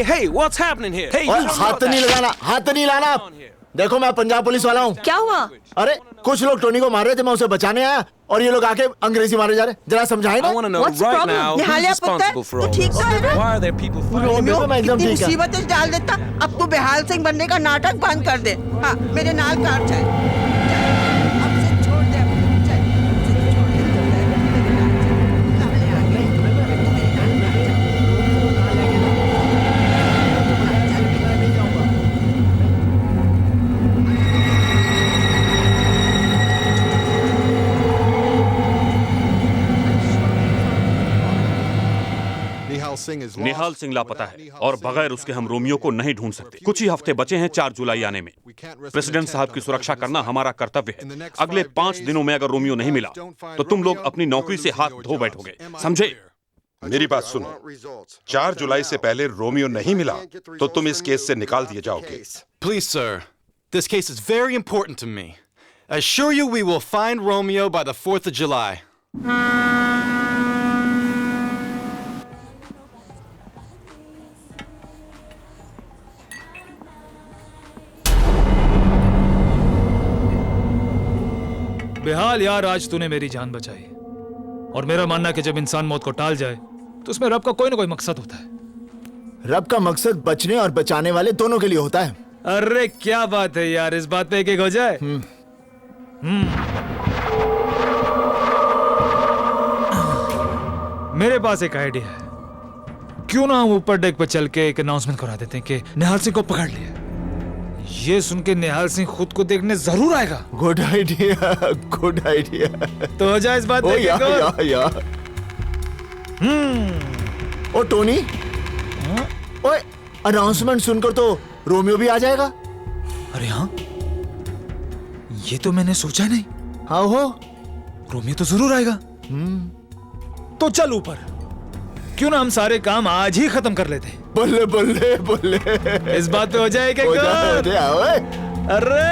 Hey, what's happening here? Hey, हाथ नहीं लगाना, हाथ नहीं लाना। देखो मैं पंजाब पुलिस वाला हूँ। क्या हुआ? अरे कुछ लोग टोनी को मार रहे थे, मैं उसे बचाने आया और ये लोग आके अंग्रेजी मारे जा रहे। जरा समझाए ना। I want to know right now who's responsible for all this. Why are there people Romeo एकदम कितनी ठीक है। मुसीबत में डाल देता। अब तू बेहाल सिंह बनने का नाटक बंद कर दे। हाँ, मेरे नाल कार जाए। निहाल सिंह लापता है और बगैर उसके हम रोमियो को नहीं ढूंढ सकते। कुछ ही हफ्ते बचे हैं 4 जुलाई आने में। प्रेसिडेंट साहब की सुरक्षा करना हमारा कर्तव्य है। अगले 5 दिनों में अगर रोमियो नहीं मिला तो तुम लोग अपनी नौकरी से हाथ धो बैठोगे, समझे? मेरी बात सुनो, 4 जुलाई से पहले रोमियो नहीं मिला तो तुम इस केस से निकाल दिए जाओगे। Please, sir. This case is very important to me. Assure you we will find Romeo by the 4th of July. बेहाल यार, आज तूने मेरी जान बचाई। और मेरा मानना है कि जब इंसान मौत को टाल जाए तो उसमें रब का कोई ना कोई मकसद होता है। रब का मकसद बचने और बचाने वाले दोनों के लिए होता है। अरे क्या बात है यार, इस बात पे एक हो जाए। मेरे पास एक आइडिया है। क्यों ना हम ऊपर डेक पर चल के एक अनाउंसमेंट करा देते हैं कि निहाल सिंह को पकड़ लिया। ये सुन के निहाल सिंह खुद को देखने जरूर आएगा। Good idea, good idea. तो हो जाए इस बात पे। या। ओ टोनी, ओए अनाउंसमेंट सुनकर तो रोमियो भी आ जाएगा। अरे हाँ, ये तो मैंने सोचा नहीं। हाँ हो, रोमियो तो जरूर आएगा। तो चल ऊपर, क्यों ना हम सारे काम आज ही खत्म कर लेते हैं। बल्ले बल्ले बल्ले, इस बात पे हो जाए क्या? अरे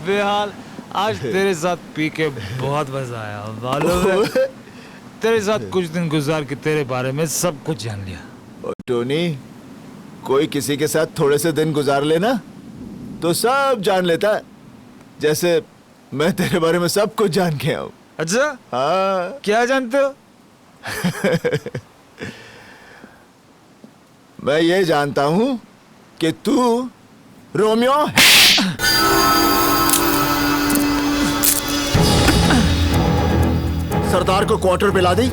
बेहाल, आज तेरे साथ पी के बहुत मजा आया। मालूम है, तेरे साथ कुछ दिन गुजार के तेरे बारे में सब कुछ जान लिया। टोनी, कोई किसी के साथ थोड़े से दिन गुजार लेना तो सब जान लेता है। जैसे मैं तेरे बारे में सब कुछ जान के आऊं। अच्छा? हाँ। क्या जानते हो? मैं ये जानता हूं कि तू रोमियो है। सरदार को क्वार्टर पे ला दी,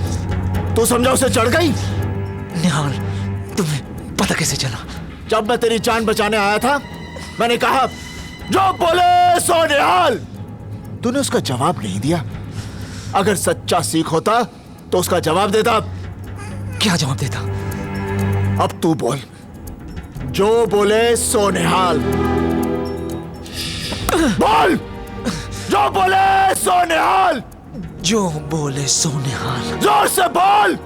तू समझा उसे चढ़ गई। निहाल, तुम्हें पता कैसे चला? जब मैं तेरी जान बचाने आया था, मैंने कहा जो बोले सो निहाल। तूने उसका जवाब नहीं दिया। अगर सच्चा सीख होता तो उसका जवाब देता। क्या जवाब देता? अब तू बोल, जो बोले सो निहाल। बोल, जो बोले सो निहाल। जो बोले सो निहाल। जोर से बोल,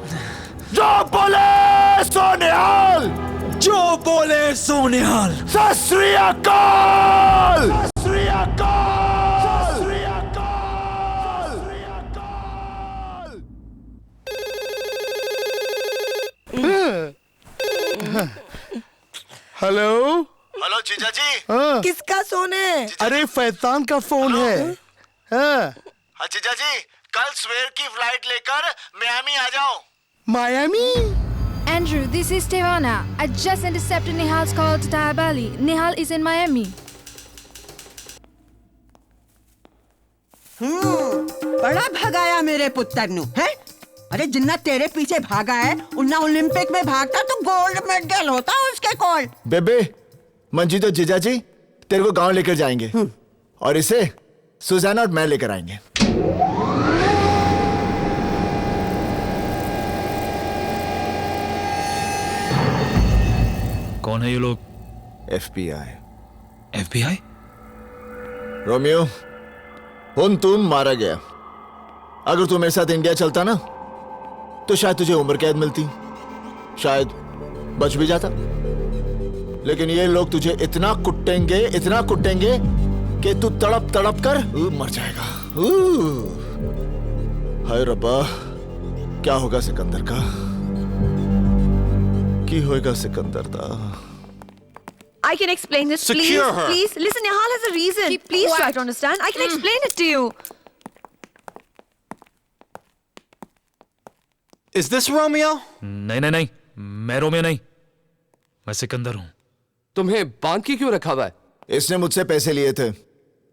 जो बोले सो निहाल। जो बोले सो निहाल। सत श्री अकाल। हेलो हेलो जीजा जी। हाँ। किसका सोन है? अरे फैतान का फोन है। हाँ। हाँ जीजा जी, कल सवेर की फ्लाइट लेकर मियामी आ जाओ। Miami? Andrew, this is Tehana. I just intercepted Nihal's call to Tahir Bali. Nihal is in Miami. बड़ा भगाया मेरे पुत्र नु, है? अरे जिन्ना तेरे पीछे भागा है, उन्ना ओलंपिक में भागता तो गोल्ड मेडल होता उसके कॉल। बेबे, मंजी तो जीजा जी तेरे को गांव लेकर जाएंगे और इसे सुजाना और मैं लेकर आएंगे। कौन है ये लोग? FBI। FBI? रोमियो, हुन तुम मारा गया। अगर तू मेरे साथ इंडिया चलता ना तो शायद तुझे उम्र कैद मिलती, शायद बच भी जाता। लेकिन ये लोग तुझे इतना कुटेंगे कि तू तड़प तड़प कर मर जाएगा। हाय रब्बा, क्या होगा सिकंदर का? की होएगा सिकंदर दा? I can explain this, please. Secure her. Please, listen, Nihal has a reason. Please try to understand. I can explain it to you. Is this Romeo? नहीं, मैं रोमियो नहीं, मैं सिकंदर हूँ। तुम्हें बांध के क्यों रखा हुआ है? इसने मुझसे पैसे लिए थे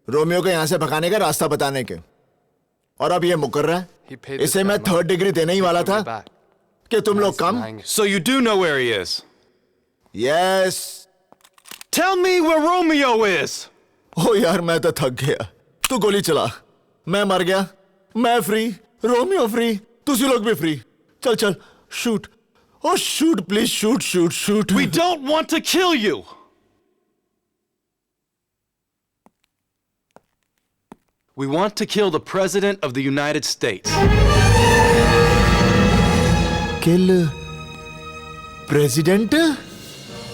रोमियो को यहाँ से भगाने का रास्ता बताने के, और अब ये मुकर रहा है। इसे मैं 3rd डिग्री देने ही वाला था कि तुम लोग कम। So you do know where he is? Yes. Tell me where Romeo is. ओ यार, मैं तो थक गया। तू गोली चला, मैं मर गया, मैं फ्री, रोमियो फ्री, तुझे लोग भी फ्री। चल shoot. Oh, shoot, please, shoot. We don't want to kill you. We want to kill the President of the United States. Kill President?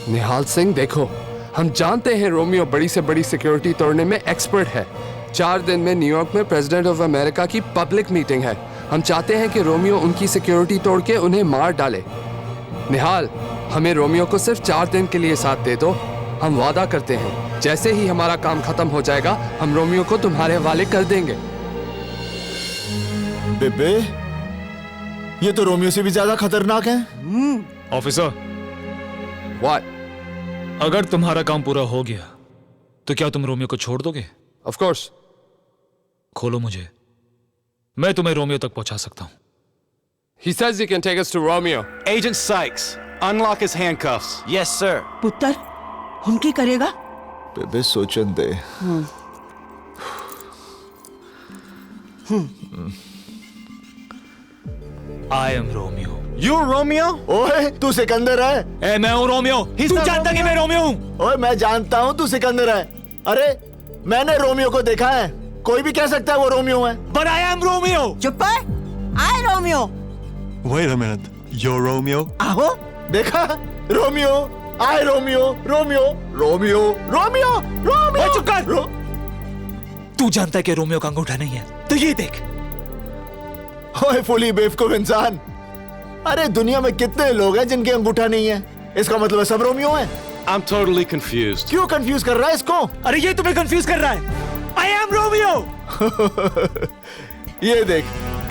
निहाल सिंह, देखो, हम जानते हैं रोमियो बड़ी से बड़ी सिक्योरिटी तोड़ने में एक्सपर्ट है। 4 दिन में न्यूयॉर्क में प्रेसिडेंट ऑफ अमेरिका की पब्लिक मीटिंग है। हम चाहते हैं कि रोमियो उनकी सिक्योरिटी तोड़ के उन्हें मार डाले। निहाल, हमें रोमियो को सिर्फ 4 दिन के लिए साथ दे दो। हम वादा करते हैं जैसे ही हमारा काम खत्म हो जाएगा हम रोमियो को तुम्हारे हवाले कर देंगे। बेबे, ये तो रोमियो से भी ज्यादा खतरनाक है। Officer, what? अगर तुम्हारा काम पूरा हो गया तो क्या तुम रोमियो को छोड़ दोगे? Of course. खोलो मुझे, मैं तुम्हें रोमियो तक पहुंचा सकता हूं। He says he can take us to Romeo. Agent Sykes, unlock his handcuffs. Yes, sir. पुत्र, उनकी करेगा? बेबे सोचन दे। I am Romeo. You're Romeo? ओए, तू सिकंदर है? मैं हूँ रोमियो। तू जानता कि मैं रोमियो हूँ? ओए, मैं जानता हूँ तू सिकंदर है। अरे, मैंने रोमियो को देखा है। कोई भी कह सकता है वो रोमियो है। But I am Romeo. चुप है? I Romeo. Wait a minute. You're Romeo? आहो, देखा? Romeo, I Romeo, Romeo, Romeo, Romeo, Romeo. चुप कर। तू जानता है कि रोमियो का अंगूठा नहीं है, तो ये देख। ओए फुली बेवकूफ इंसान। अरे दुनिया में कितने लोग हैं जिनके अंगूठा नहीं है? इसका मतलब सब रोमियो हैं? I'm totally confused. क्यों कंफ्यूज कर रहा है इसको? अरे ये तुम्हें कंफ्यूज कर रहा है। I am Romeo. ये देख,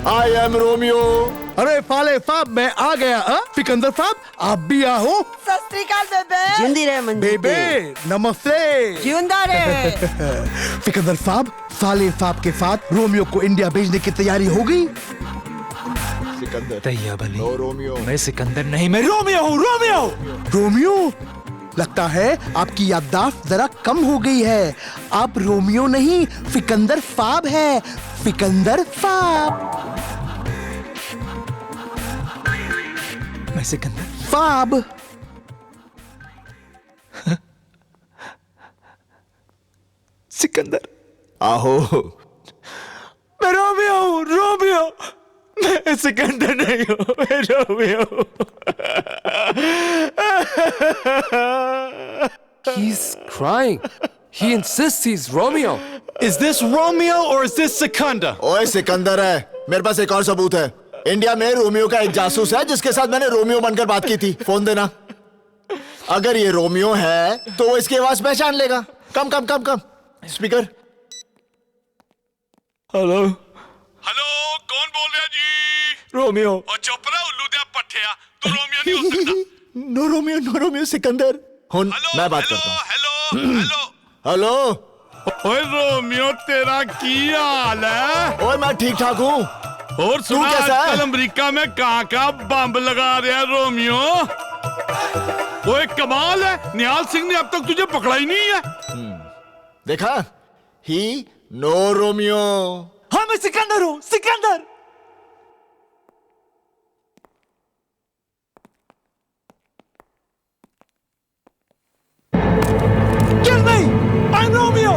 I am Romeo. अरे फाले फाब, मैं आ गया। सिकंदर फाब, आप भी आओ। सत श्री अकाल बेबे। जिंदी रहे मंजिल पे। बेबे, नमस्ते। जिंदा रहे। सिकंदर फाब, फाले फाब के साथ रोमियो को इंडिया भेजने की तैयारी हो गई? सिकंदर। तैयार भली। No Romeo. मैं सिकंदर नहीं, मैं रोमियो हूँ। रोमियो। रोमियो? लगता है आपकी याददाश्त जरा कम हो गई है। आप रोमियो नहीं, सिकंदर फाब है। सिकंदर फाब। मैं सिकंदर फाब। सिकंदर। आहो। मैं रोमियो हूँ। रोमियो। मैं सिकंदर नहीं हूँ, मैं रोमियो हूँ। He's crying. He insists he's Romeo. Is this Romeo or is this Sikandar? ओए सिकंदर है। मेरे पास एक और सबूत है। इंडिया में रोमियो का एक जासूस है जिसके साथ मैंने रोमियो बनकर बात की थी। फोन देना। अगर ये रोमियो है तो वो इसकी आवाज पहचान लेगा। कम कम कम कम। स्पीकर। हेलो। हेलो, कौन बोल रहा जी? रोमियो। और चुप रहा उल्लू दे पट्टिया। तू रोमियो नहीं हो सकता। No Romeo, no Romeo, Sikandar. मैं बात करता हूँ। Hello hello hello. ओए रोमियो, तेरा की हाल है? ओए मैं ठीक ठाक हूँ। और सुना कैसा है? आजकल अमेरिका में कहाँ बम लगा रहा है रोमियो? ओए कमाल है, निहाल सिंह ने अब तक तुझे पकड़ा ही नहीं है। देखा? ही नो रोमियो। हाँ, मैं सिकंदर हूँ। Sikandar. Kill me! I'm Romeo!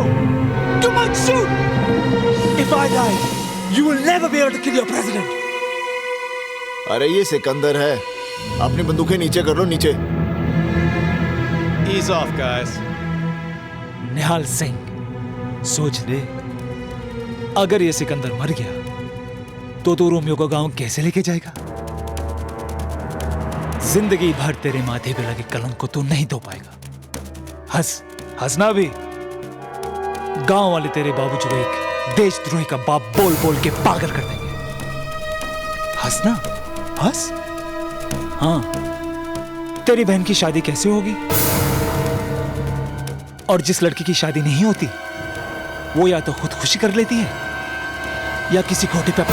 You might shoot! If I die, you will never be able to kill your president. अरे ये सिकंदर है। अपनी बंदूकें नीचे कर लो, नीचे। Ease off, guys. निहाल सिंह, सोच ले, अगर ये सिकंदर मर गया तो तू रोमियो को गांव कैसे लेके जाएगा? जिंदगी भर तेरे माथे पे लगे कलंक को तू नहीं धो पाएगा। हंसना भी। गांव वाले तेरे बाबूजी को एक देशद्रोही का बाप बोल बोल के पागल कर देंगे। हंसना, हंस। हाँ, तेरी बहन की शादी कैसे होगी? और जिस लड़की की शादी नहीं होती वो या तो खुदकुशी कर लेती है या किसी खोटे पे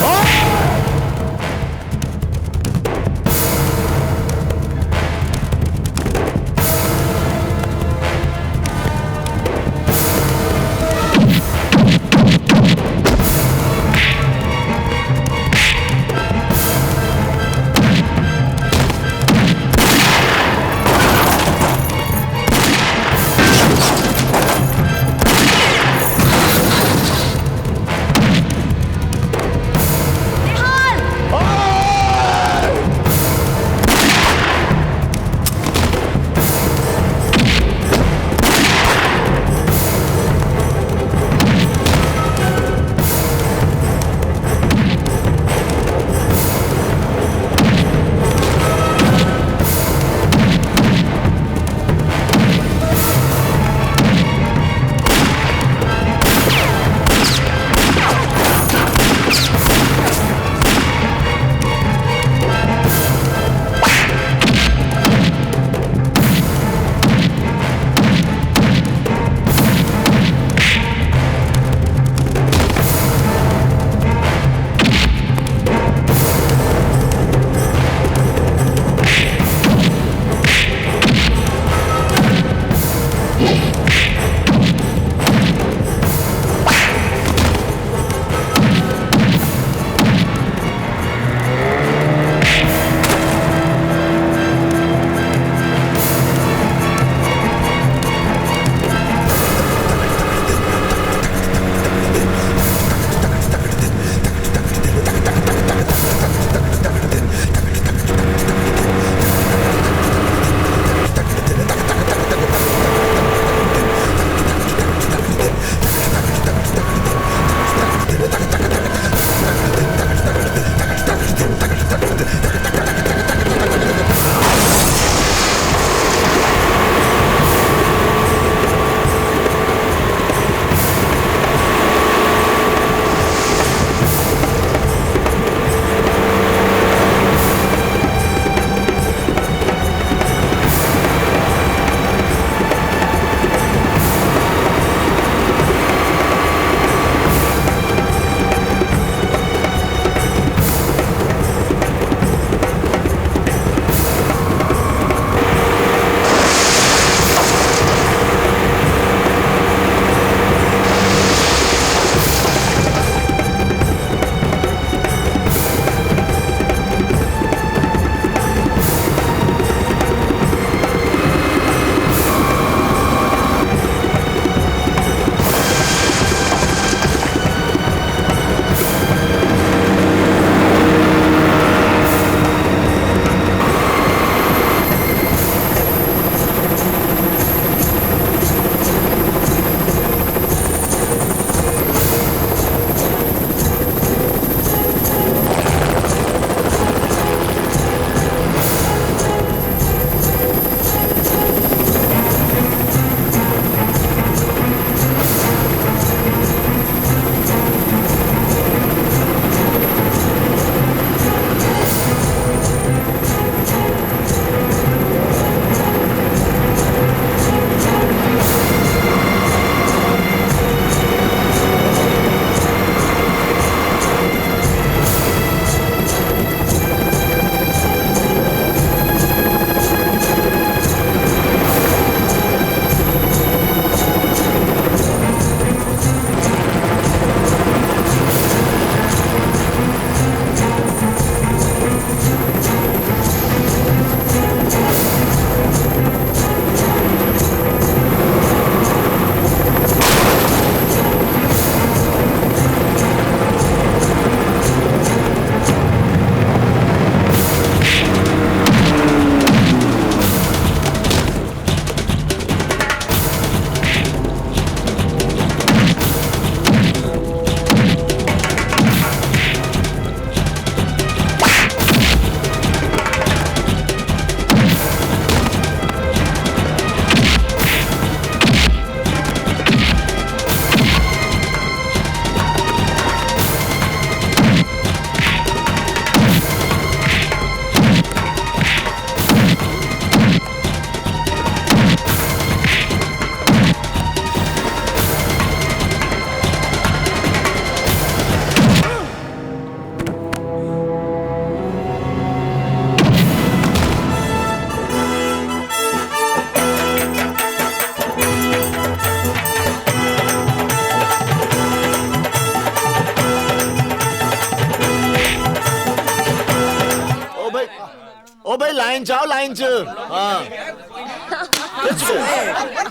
ओ भाई लाइन चाओ लाइन च हाँ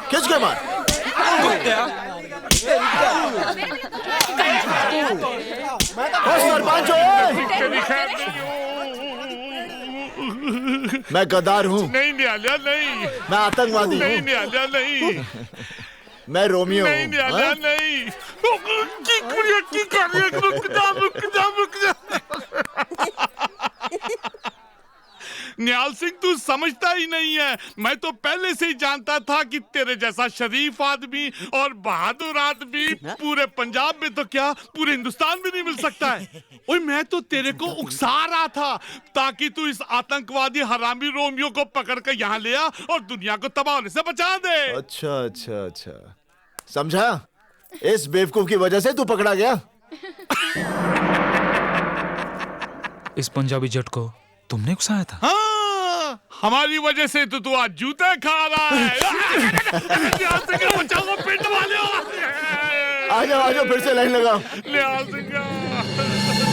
खिंच के मार ओ सरपंच मैं गद्दार हूँ नहीं न्याला नहीं मैं आतंकवादी नहीं हूँ न्याला नहीं मैं रोमियो नहीं न्याला नहीं की कर रुक जा निहाल सिंह तू समझता ही नहीं है मैं तो पहले से ही जानता था कि तेरे जैसा शरीफ आदमी और बहादुर आदमी पूरे पंजाब में तो क्या पूरे हिंदुस्तान में नहीं मिल सकता है ओए मैं तो तेरे को उकसा रहा था ताकि तू इस आतंकवादी हरामी रोमियो को पकड़ कर यहाँ ले आ और दुनिया को तबाह होने से बचा दे। अच्छा अच्छा अच्छा समझा इस बेवकूफ की वजह से तू पकड़ा गया। इस पंजाबी जट को तुमने उकसाया था? हाँ, हमारी वजह से तो तू आज जूते खा रहा है। बचाओ पिंड वाले आ जाओ फिर से लाइन लगाओ। निहाल सिंह